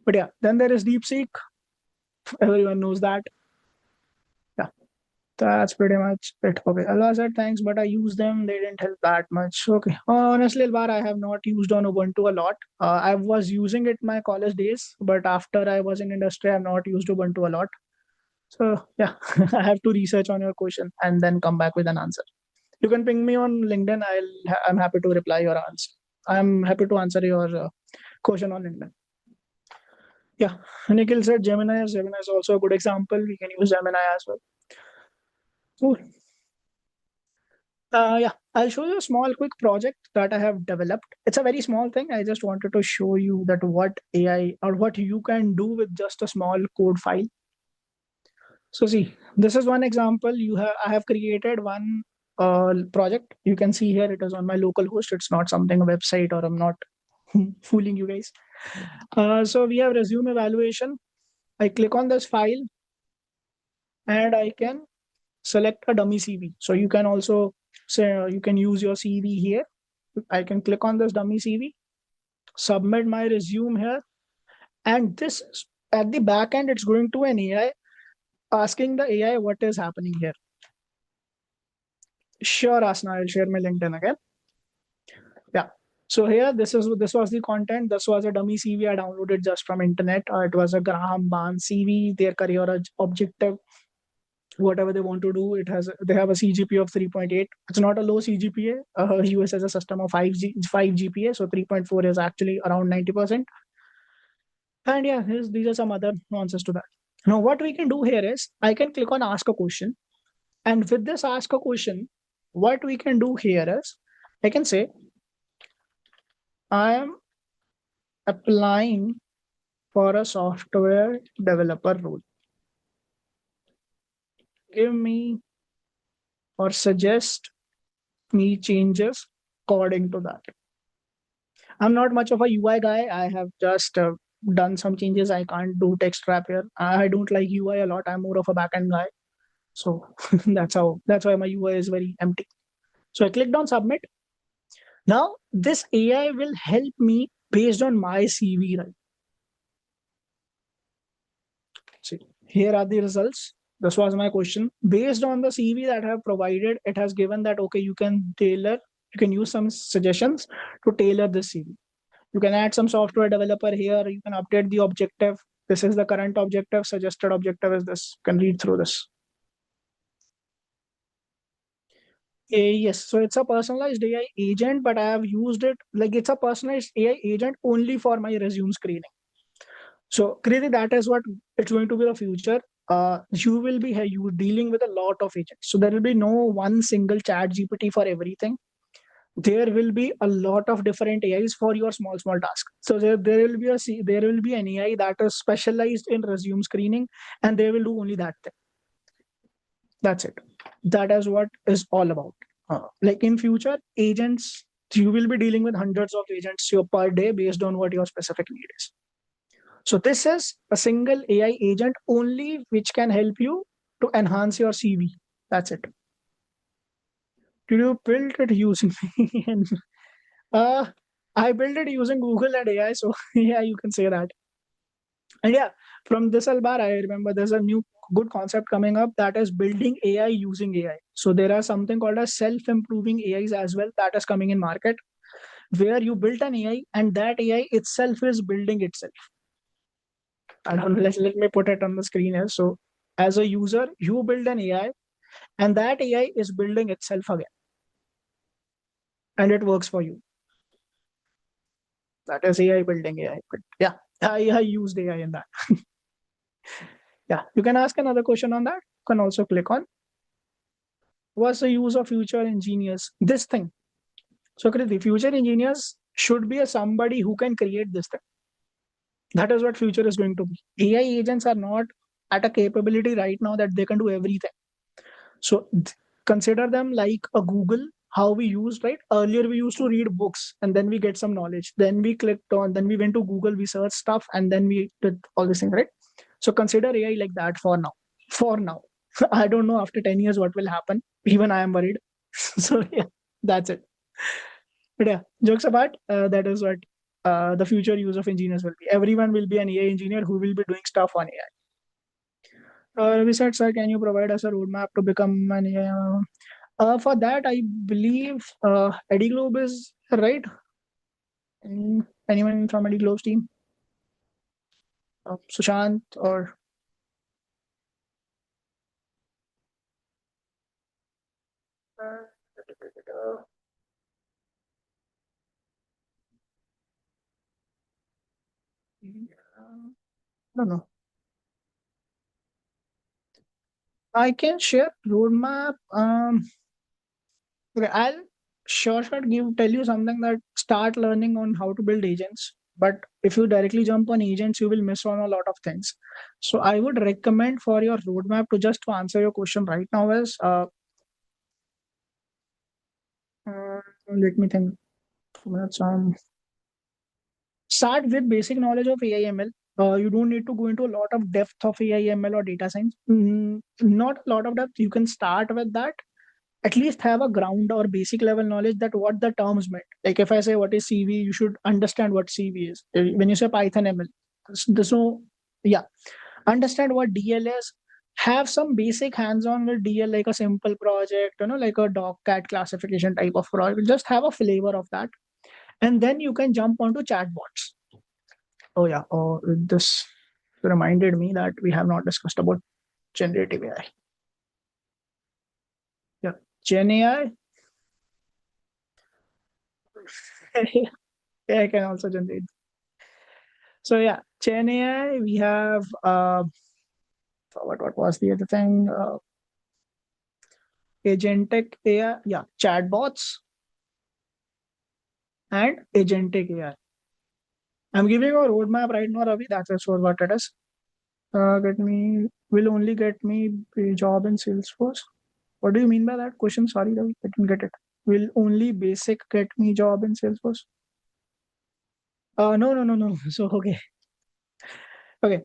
But yeah, then there is DeepSeek. Everyone knows that. Yeah, that's pretty much it. Okay, Allah said thanks, but I use them. They didn't help that much. Okay, honestly, Alvar, I have not used on Ubuntu a lot. I was using it my college days, but after I was in industry, I've not used Ubuntu a lot. So yeah, I have to research on your question and then come back with an answer. You can ping me on LinkedIn. I'm happy to reply your answer. I'm happy to answer your question on LinkedIn. Yeah, Nikhil said Gemini. Gemini is also a good example. We can use Gemini as well. Cool. Yeah, I'll show you a small quick project that I have developed. It's a very small thing. I just wanted to show you that what AI or what you can do with just a small code file. So see, this is one example. I have created one project. You can see here it is on my local host. It's not something a website, or I'm not fooling you guys. So we have resume evaluation. I click on this file and I can select a dummy CV. So you can also say you can use your CV here. I can click on this dummy CV, submit my resume here, and this at the back end, it's going to an AI, asking the AI what is happening here. Sure, Asna, I'll share my LinkedIn again. Yeah. So here, this was the content. This was a dummy CV I downloaded just from internet. It was a Graham Barnes CV, their career objective, whatever they want to do. They have a CGPA of 3.8. It's not a low CGPA. US has a system of 5 GPA, so 3.4 is actually around 90%. And yeah, these are some other nuances to that. Now, what we can do here is I can click on ask a question, and with this ask a question, what we can do here is I can say I am applying for a software developer role. Give me or suggest me changes according to that. I'm not much of a UI guy. I have just done some changes. I can't do text wrap here. I don't like UI a lot. I'm more of a backend guy. So that's why my UI is very empty. So I clicked on submit. Now this AI will help me based on my CV, right? See, here are the results. This was my question. Based on the CV that I have provided, it has given that, okay, you can use some suggestions to tailor this CV. You can add some software developer here. You can update the objective. This is the current objective. Suggested objective is this. You can read through this. Yes, so it's a personalized AI agent, but I have used it like it's a personalized AI agent only for my resume screening. So, Kriti, that is what it's going to be the future. You will be you dealing with a lot of agents. So there will be no one single chat GPT for everything. There will be a lot of different AIs for your small tasks. So there will be there will be an AI that is specialized in resume screening, and they will do only that thing. That's it. That is what is all about. Like in future, agents, you will be dealing with hundreds of agents per day based on what your specific need is. So this is a single AI agent only which can help you to enhance your CV. That's it. Did you build it using me? I built it using Google and AI. So yeah, you can say that. And yeah, from this Albar, I remember there's a new good concept coming up that is building AI using AI. So there are something called as self-improving AIs as well that is coming in market, where you build an AI and that AI itself is building itself. I don't know, let me put it on the screen here. So as a user, you build an AI and that AI is building itself again. And it works for you. That is AI building AI. But yeah, I used AI in that. Yeah, you can ask another question on that. You can also click on what's the use of future engineers? This thing. So the future engineers should be somebody who can create this thing. That is what future is going to be. AI agents are not at a capability right now that they can do everything. So consider them like a Google, how we used, right? Earlier we used to read books and then we get some knowledge. Then we clicked on, then we went to Google, we searched stuff and then we did all these things, right? So consider AI like that for now. For now. I don't know after 10 years what will happen. Even I am worried. So yeah, that's it. But yeah, jokes apart, that is what the future use of engineers will be. Everyone will be an AI engineer who will be doing stuff on AI. Ravi said, sir, can you provide us a roadmap to become an AI? For that, I believe Eddie Globe is right. Anyone from Eddie Globe's team? Sushant or I don't know. I can share roadmap. Okay, I'll sure tell you something that start learning on how to build agents. But if you directly jump on agents, you will miss on a lot of things. So I would recommend for your roadmap to answer your question right now is let me think. Start with basic knowledge of AI ML. You don't need to go into a lot of depth of AI ML or data science. Not a lot of depth. You can start with that. At least have a ground or basic level knowledge that what the terms meant. Like if I say what is CV, you should understand what CV is. When you say Python ML, there's no, yeah. Understand what DL is. Have some basic hands-on with DL, like a simple project, like a dog cat classification type of project. Just have a flavor of that. And then you can jump onto chatbots. Oh yeah. Oh, this reminded me that we have not discussed about generative AI. Yeah. Gen AI. Yeah, I can also generate. So yeah, Gen AI, we have what was the other thing? Agentic AI, yeah, chatbots and agentic AI. I'm giving you a roadmap right now, Ravi. That's what it is. Will only get me a job in Salesforce. What do you mean by that question? Sorry, Ravi, I didn't get it. Will only basic get me job in Salesforce? No. So okay.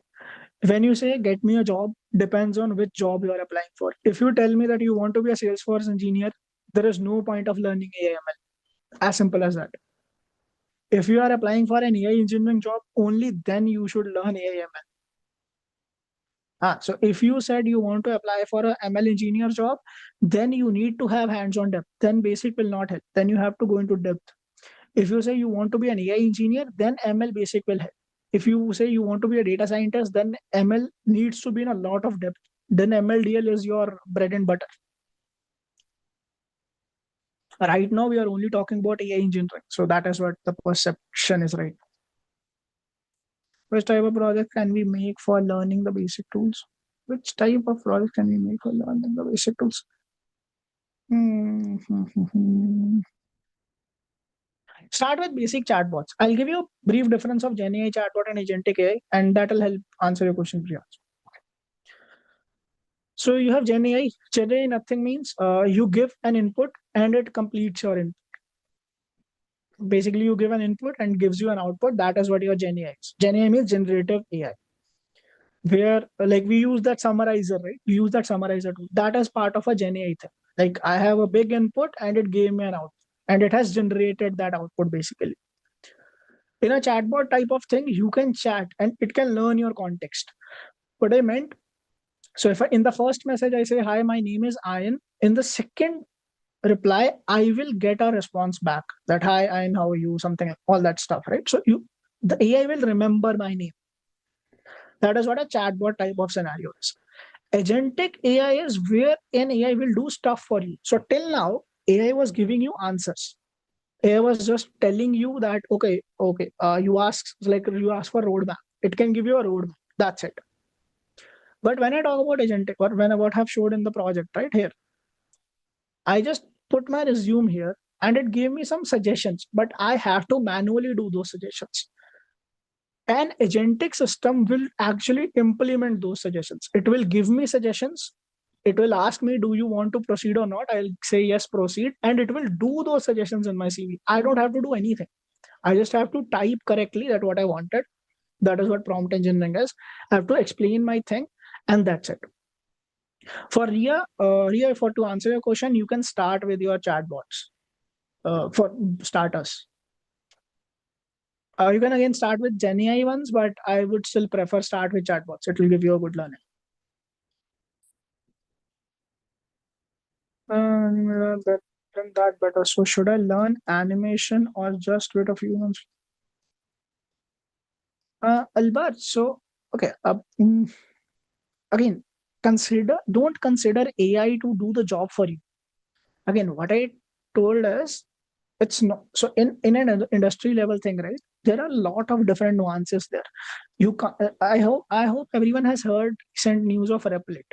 When you say get me a job, depends on which job you are applying for. If you tell me that you want to be a Salesforce engineer, there is no point of learning AML. As simple as that. If you are applying for an AI engineering job, only then you should learn AML. So if you said you want to apply for a ML engineer job, then you need to have hands-on depth. Then basic will not help. Then you have to go into depth. If you say you want to be an AI engineer, then ML basic will help. If you say you want to be a data scientist, then ML needs to be in a lot of depth. Then MLDL is your bread and butter. Right now, we are only talking about AI engineering. So that is what the perception is, right? Which type of project can we make for learning the basic tools? Which type of project can we make for learning the basic tools? Start with basic chatbots. I'll give you a brief difference of GenAI chatbot and agentic AI, and that will help answer your question, Priya. So you have GenAI. GenAI nothing means you give an input and it completes your input. Basically, you give an input and gives you an output. That is what your GenAI is. GenAI means generative AI. Where like we use that summarizer, right? We use that summarizer tool. That is part of a GenAI thing. Like I have a big input and it gave me an output, and it has generated that output basically. In a chatbot type of thing, you can chat and it can learn your context. What I meant, so if in the first message I say, hi, my name is Ayan, in the second reply, I will get a response back that, hi, Ayan, how are you? Something, all that stuff, right? So the AI will remember my name. That is what a chatbot type of scenario is. Agentic AI is where an AI will do stuff for you. So till now, AI was giving you answers. AI was just telling you that, okay, you ask for roadmap. It can give you a roadmap. That's it. But when I talk about agentic, or when what I've showed in the project right here, I just put my resume here and it gave me some suggestions, but I have to manually do those suggestions. An agentic system will actually implement those suggestions. It will give me suggestions. It will ask me, do you want to proceed or not? I'll say yes, proceed. And it will do those suggestions in my CV. I don't have to do anything. I just have to type correctly that what I wanted. That is what prompt engineering is. I have to explain my thing, and that's it. For Ria, for to answer your question, you can start with your chatbots for starters. You can again start with GenAI ones, but I would still prefer start with chatbots. It will give you a good learning. That better. So should I learn animation or just wait a few months? Albert, so okay. Again, don't consider AI to do the job for you. Again, what I told is it's not so in an industry level thing, right? There are a lot of different nuances there. You can I hope everyone has heard recent news of Replit.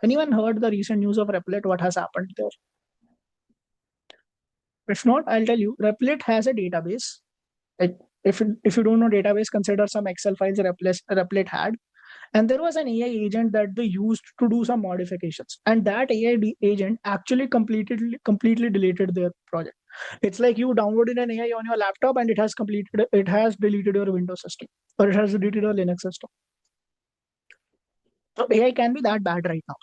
Anyone heard the recent news of Replit? What has happened there? If not, I'll tell you. Replit has a database. If you don't know database, consider some Excel files Replit had. And there was an AI agent that they used to do some modifications. And that agent actually completely deleted their project. It's like you downloaded an AI on your laptop and it has deleted your Windows system, or it has deleted your Linux system. So AI can be that bad right now.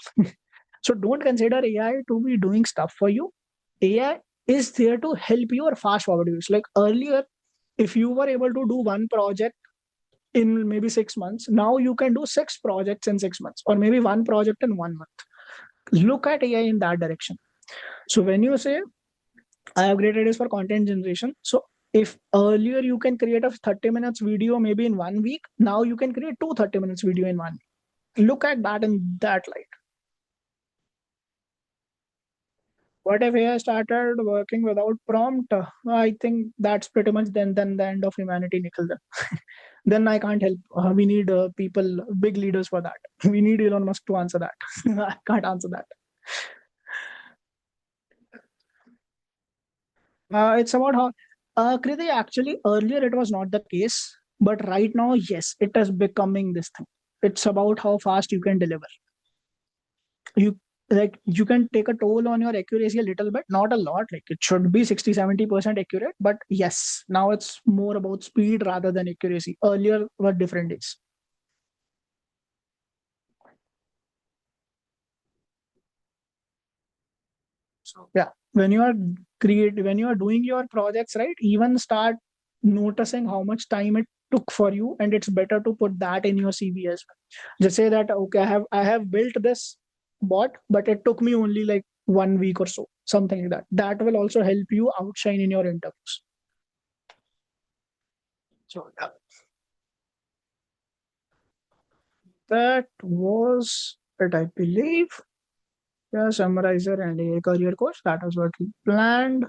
So don't consider AI to be doing stuff for you. AI is there to help you or fast forward you. Like earlier, if you were able to do one project in maybe 6 months, now you can do 6 projects in 6 months, or maybe one project in 1 month. Look at AI in that direction. So when you say I have created this for content generation, so if earlier you can create a 30 minutes video maybe in 1 week, now you can create 30 minutes video in 1 week. Look at that in that light. What if AI started working without prompt? I think that's pretty much then the end of humanity, Nikhil. Then I can't help. We need people, big leaders for that. We need Elon Musk to answer that. I can't answer that. It's about how, Kriti, actually earlier it was not the case, but right now, yes, it is becoming this thing. It's about how fast you can deliver. You can take a toll on your accuracy a little bit, not a lot. Like it should be 60-70% accurate, but yes, now it's more about speed rather than accuracy. Earlier were different days. So yeah, when you are doing your projects, right, even start noticing how much time it took for you, and it's better to put that in your CV as well. Just say that, okay, I have built this bot, but it took me only like 1 week or so, something like that. That will also help you outshine in your interviews. So yeah, that was it, I believe. Yeah, summarizer and a career coach. That is what we planned.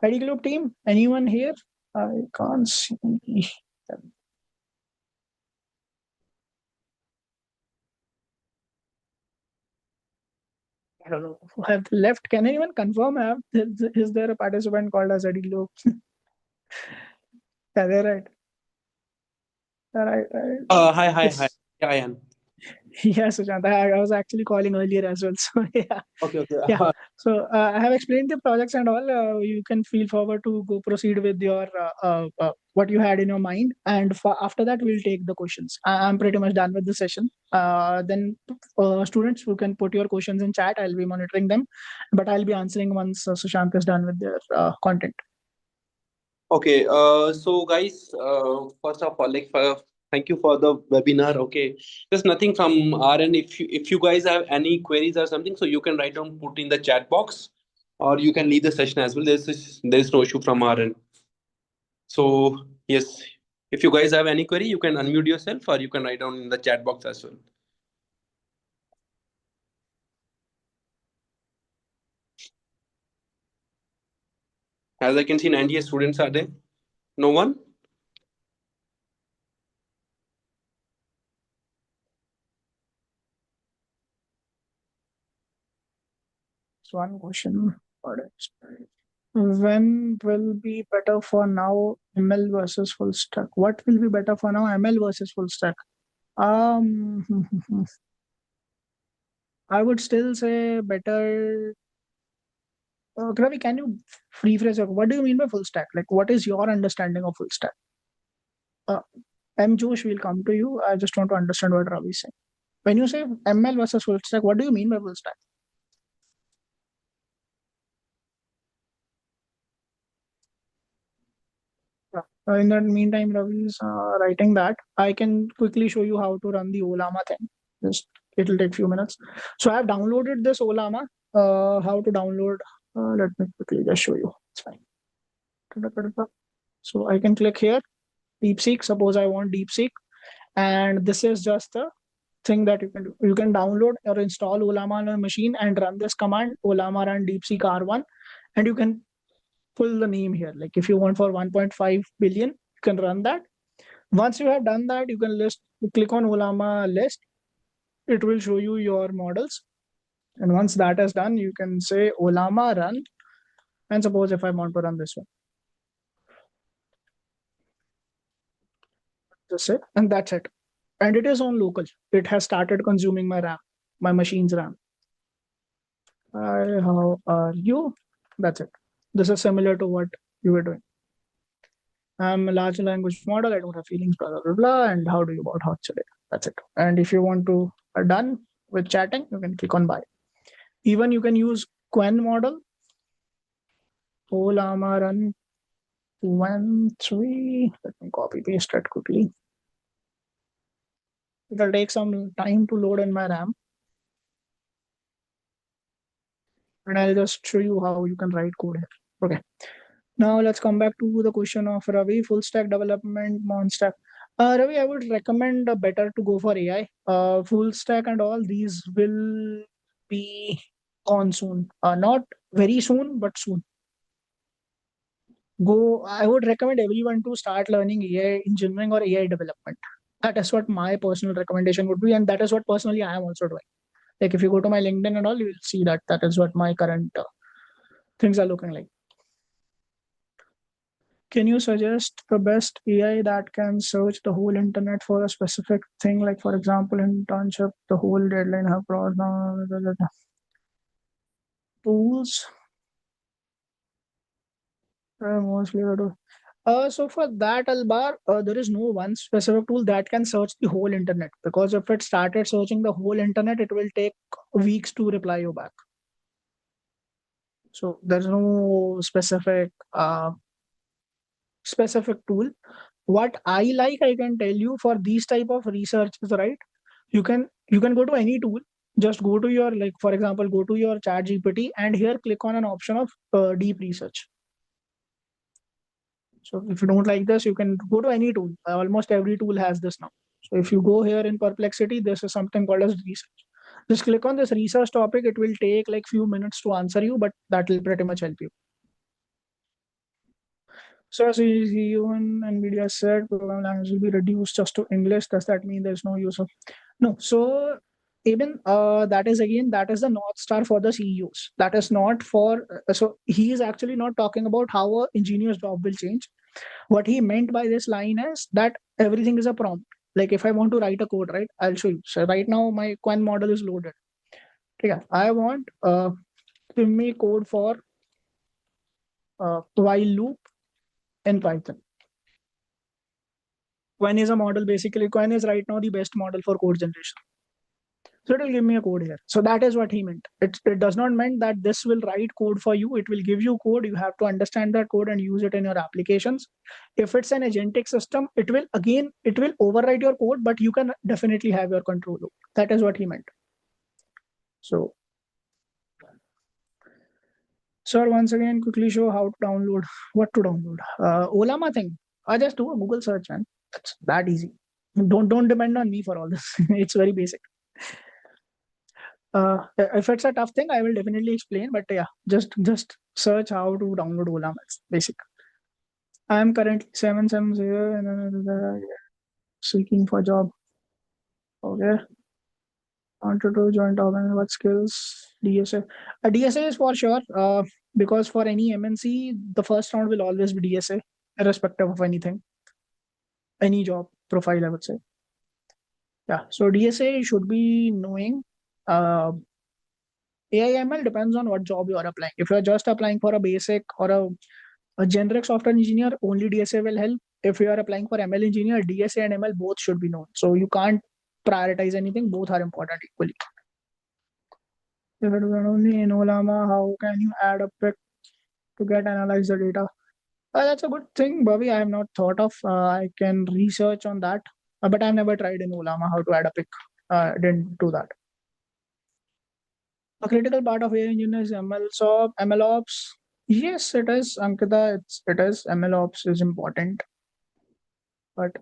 ID Group team, anyone here? I can't see them. I don't know who have left. Can anyone confirm? Is there a participant called as ID Group? Yeah, they're right. Right, right. Hi. Yes. Yeah, I am. Yeah, Sushant. I was actually calling earlier as well. So yeah. Okay. Yeah. So I have explained the projects and all. You can feel forward to go proceed with your what you had in your mind, and after that we'll take the questions. I'm pretty much done with the session. Then students who can put your questions in chat. I'll be monitoring them, but I'll be answering once Sushant is done with their content. Okay, so guys, first of all, thank you for the webinar. Okay, there's nothing from our end. If you guys have any queries or something, so you can write down, put in the chat box, or you can leave the session as well. There's no issue from our end. So yes, if you guys have any query, you can unmute yourself, or you can write down in the chat box as well. As I can see, 98 students are there. No one. So one question. When will be better for now, ML versus full stack? What will be better for now, ML versus full stack? Um, I would still say better. Ravi, can you rephrase it? What do you mean by full stack? Like, what is your understanding of full stack? Uh, M. Josh will come to you. I just want to understand what Ravi is saying. When you say ML versus full stack, what do you mean by full stack? In the meantime, Ravi is writing that. I can quickly show you how to run the Olama thing. Just it'll take few minutes. So I have downloaded this Olama. How to download? Let me quickly just show you. It's fine. So I can click here, DeepSeek. Suppose I want DeepSeek, and this is just the thing that you can do. You can download or install Olama on a machine and run this command, Olama run DeepSeek R1, and you can pull the name here. Like if you want for 1.5 billion, you can run that. Once you have done that, you can click on Olama list. It will show you your models. And once that is done, you can say Olama run. And suppose if I want to run this one, that's it. And that's it. And it is on local. It has started consuming my RAM, my machine's RAM. Hi, how are you? That's it. This is similar to what you were doing. I'm a large language model. I don't have feelings, blah, blah, blah, blah. And how do you about hot today? That's it. And if you want to are done with chatting, you can click on buy. Even you can use Quen model. Olama run 1.3. Let me copy paste that quickly. It'll take some time to load in my RAM. And I'll just show you how you can write code here. Okay. Now let's come back to the question of Ravi, full stack development, non-stack. Ravi, I would recommend better to go for AI. Full stack and all these will be on soon. Not very soon, but soon. I would recommend everyone to start learning AI engineering or AI development. That is what my personal recommendation would be, and that is what personally I am also doing. Like if you go to my LinkedIn and all, you will see that that is what my current things are looking like. Can you suggest the best AI that can search the whole internet for a specific thing? Like, for example, internship, the whole deadline have crossed down. Tools. Mostly. So for that, Albar, there is no one specific tool that can search the whole internet, because if it started searching the whole internet, it will take weeks to reply you back. So there's no specific specific tool. What I like, I can tell you for these type of researches, right? You can go to any tool. Just go to your, like, for example, go to your chat GPT and here click on an option of deep research. So if you don't like this, you can go to any tool. Almost every tool has this now. So if you go here in Perplexity, this is something called as research. Just click on this research topic. It will take like few minutes to answer you, but that will pretty much help you. So as you and NVIDIA said, program language will be reduced just to English. Does that mean there's no use of? No. So even that is the North Star for the CEOs. That is not for, so he is actually not talking about how a engineer's job will change. What he meant by this line is that everything is a prompt. Like if I want to write a code, right, I'll show you. So right now my Quen model is loaded. Yeah, I want give me code for while loop in Python. Quen is a model. Basically, Quen is right now the best model for code generation. So it will give me a code here. So that is what he meant. It does not mean that this will write code for you. It will give you code. You have to understand that code and use it in your applications. If it's an agentic system, it will override your code, but you can definitely have your control over. That is what he meant. So, sir, once again, quickly show how to download, what to download. Olama thing. I just do a Google search, man. It's that easy. Don't depend on me for all this. It's very basic. If it's a tough thing, I will definitely explain. But yeah, just search how to download Ola. It's basic. I am currently 770 and seeking for job. Okay. Wanted to join top and what skills? DSA. DSA is for sure. Because for any MNC, the first round will always be DSA, irrespective of anything, any job profile, I would say. Yeah. So DSA should be knowing. AI/ML depends on what job you are applying. If you are just applying for a basic or a generic software engineer, only DSA will help. If you are applying for ML engineer, DSA and ML both should be known. So you can't prioritize anything. Both are important equally. If it were only in Olama, how can you add a pick to get analyze the data? That's a good thing, Bobby. I have not thought of. I can research on that, but I've never tried in Olama how to add a pick. Didn't do that. A critical part of AI engineering is MLOps. Yes, it is, Ankita. It is. MLOps is important, but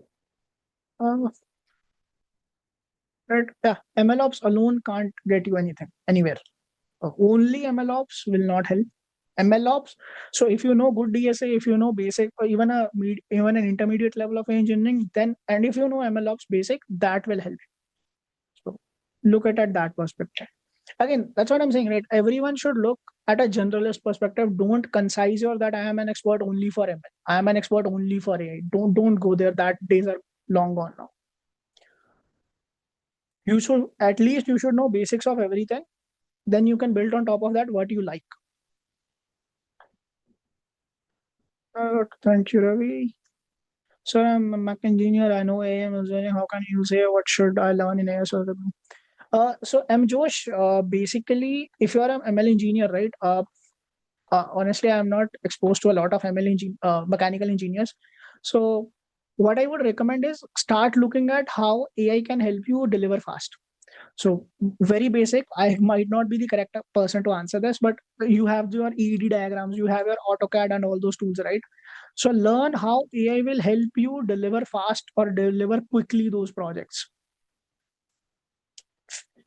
right, yeah, MLOps alone can't get you anywhere. Only MLOps will not help. MLOps. So if you know good DSA, if you know basic, or even even an intermediate level of engineering, then and if you know MLOps basic, that will help. So look at that perspective. Again, that's what I'm saying, right? Everyone should look at a generalist perspective. Don't concise your that I am an expert only for ML. I am an expert only for AI. Don't go there. That days are long gone now. You should at least know basics of everything. Then you can build on top of that what you like. Thank you, Ravi. So I'm a Mac engineer. I know AI engineering. How can you say what should I learn in AI? So M. Josh, basically, if you are an ML engineer, right? Honestly, I'm not exposed to a lot of mechanical engineers. So what I would recommend is start looking at how AI can help you deliver fast. So very basic. I might not be the correct person to answer this, but you have your EED diagrams, you have your AutoCAD and all those tools, right? So learn how AI will help you deliver fast or deliver quickly those projects.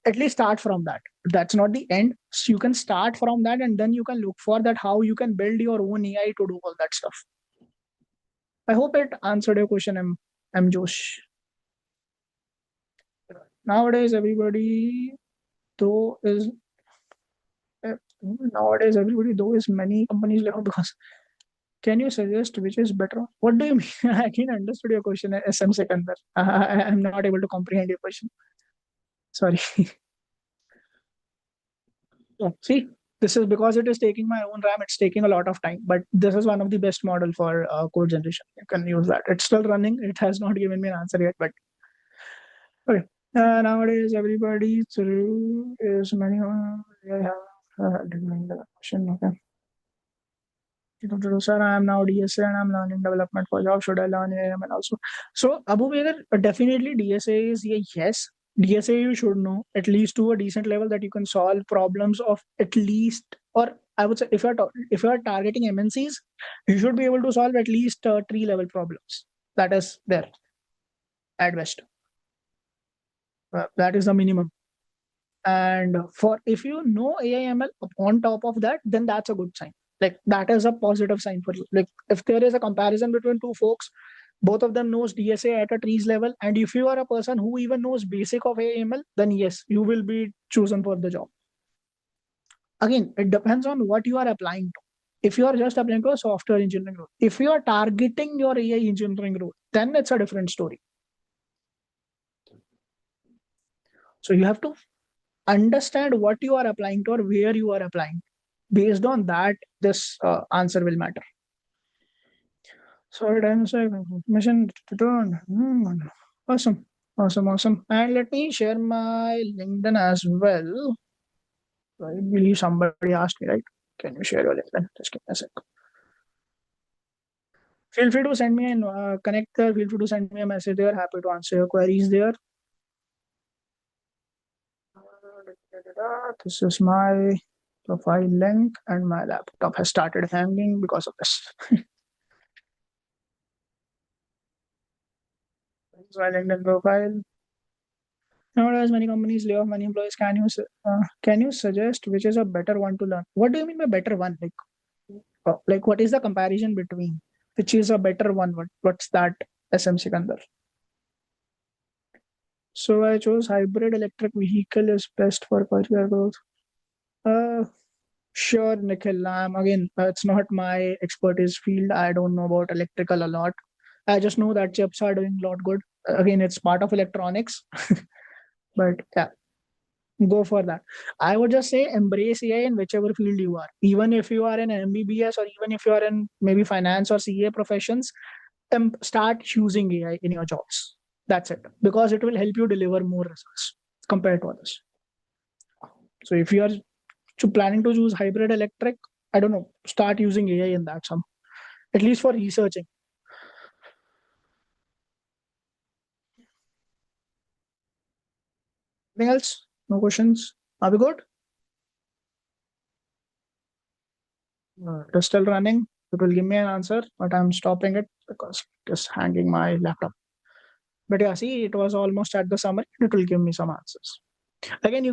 At least start from that. That's not the end. So you can start from that and then you can look for that how you can build your own AI to do all that stuff. I hope it answered your question, M. Josh. Nowadays, everybody though is many companies left because can you suggest which is better? What do you mean? I can't understood your question. SM Secondar. I'm not able to comprehend your question. Sorry. See, this is because it is taking my own RAM. It's taking a lot of time, but this is one of the best model for code generation. You can use that. It's still running. It has not given me an answer yet, but okay. Nowadays, everybody through is many. I have the question. Okay. Sir, I am now DSA and I'm learning development for job. Should I learn AML also? So, Abu Baker, definitely DSA is a yes. DSA you should know at least to a decent level that you can solve problems of at least, or I would say if you are targeting MNCs, you should be able to solve at least 3-level problems. That is there at best. That is the minimum. And for if you know AIML on top of that, then that's a good sign. Like that is a positive sign for you. Like if there is a comparison between two folks, both of them knows DSA at a trees level, and if you are a person who even knows basic of AIML, then yes, you will be chosen for the job. Again, it depends on what you are applying to. If you are just applying to a software engineering role, if you are targeting your AI engineering role, then it's a different story. So you have to understand what you are applying to or where you are applying. Based on that, this answer will matter. Sorry, dinosaur mission return. Awesome. And let me share my LinkedIn as well. I believe somebody asked me, right? Can you share your LinkedIn? Just give me a sec. Feel free to send me a connect there. Feel free to send me a message there. Happy to answer your queries there. This is my profile link, and my laptop has started hanging because of this. This is my LinkedIn profile. Nowadays, many companies lay off many employees. Can you suggest which is a better one to learn? What do you mean by better one? Like what is the comparison between which is a better one? What's that SMC under? So I chose hybrid electric vehicle is best for career growth. Sure, Nikhil. Again, it's not my expertise field. I don't know about electrical a lot. I just know that chips are doing a lot good. Again, it's part of electronics. But yeah, go for that. I would just say embrace AI in whichever field you are. Even if you are in MBBS or even if you are in maybe finance or CA professions, start using AI in your jobs. That's it. Because it will help you deliver more results compared to others. So if you are planning to choose hybrid electric, I don't know, start using AI in that some, at least for researching. Anything else? No questions? Are we good? It is still running. It will give me an answer, but I'm stopping it because it is hanging my laptop. But yeah, see, it was almost at the summary. It will give me some answers. Again, you can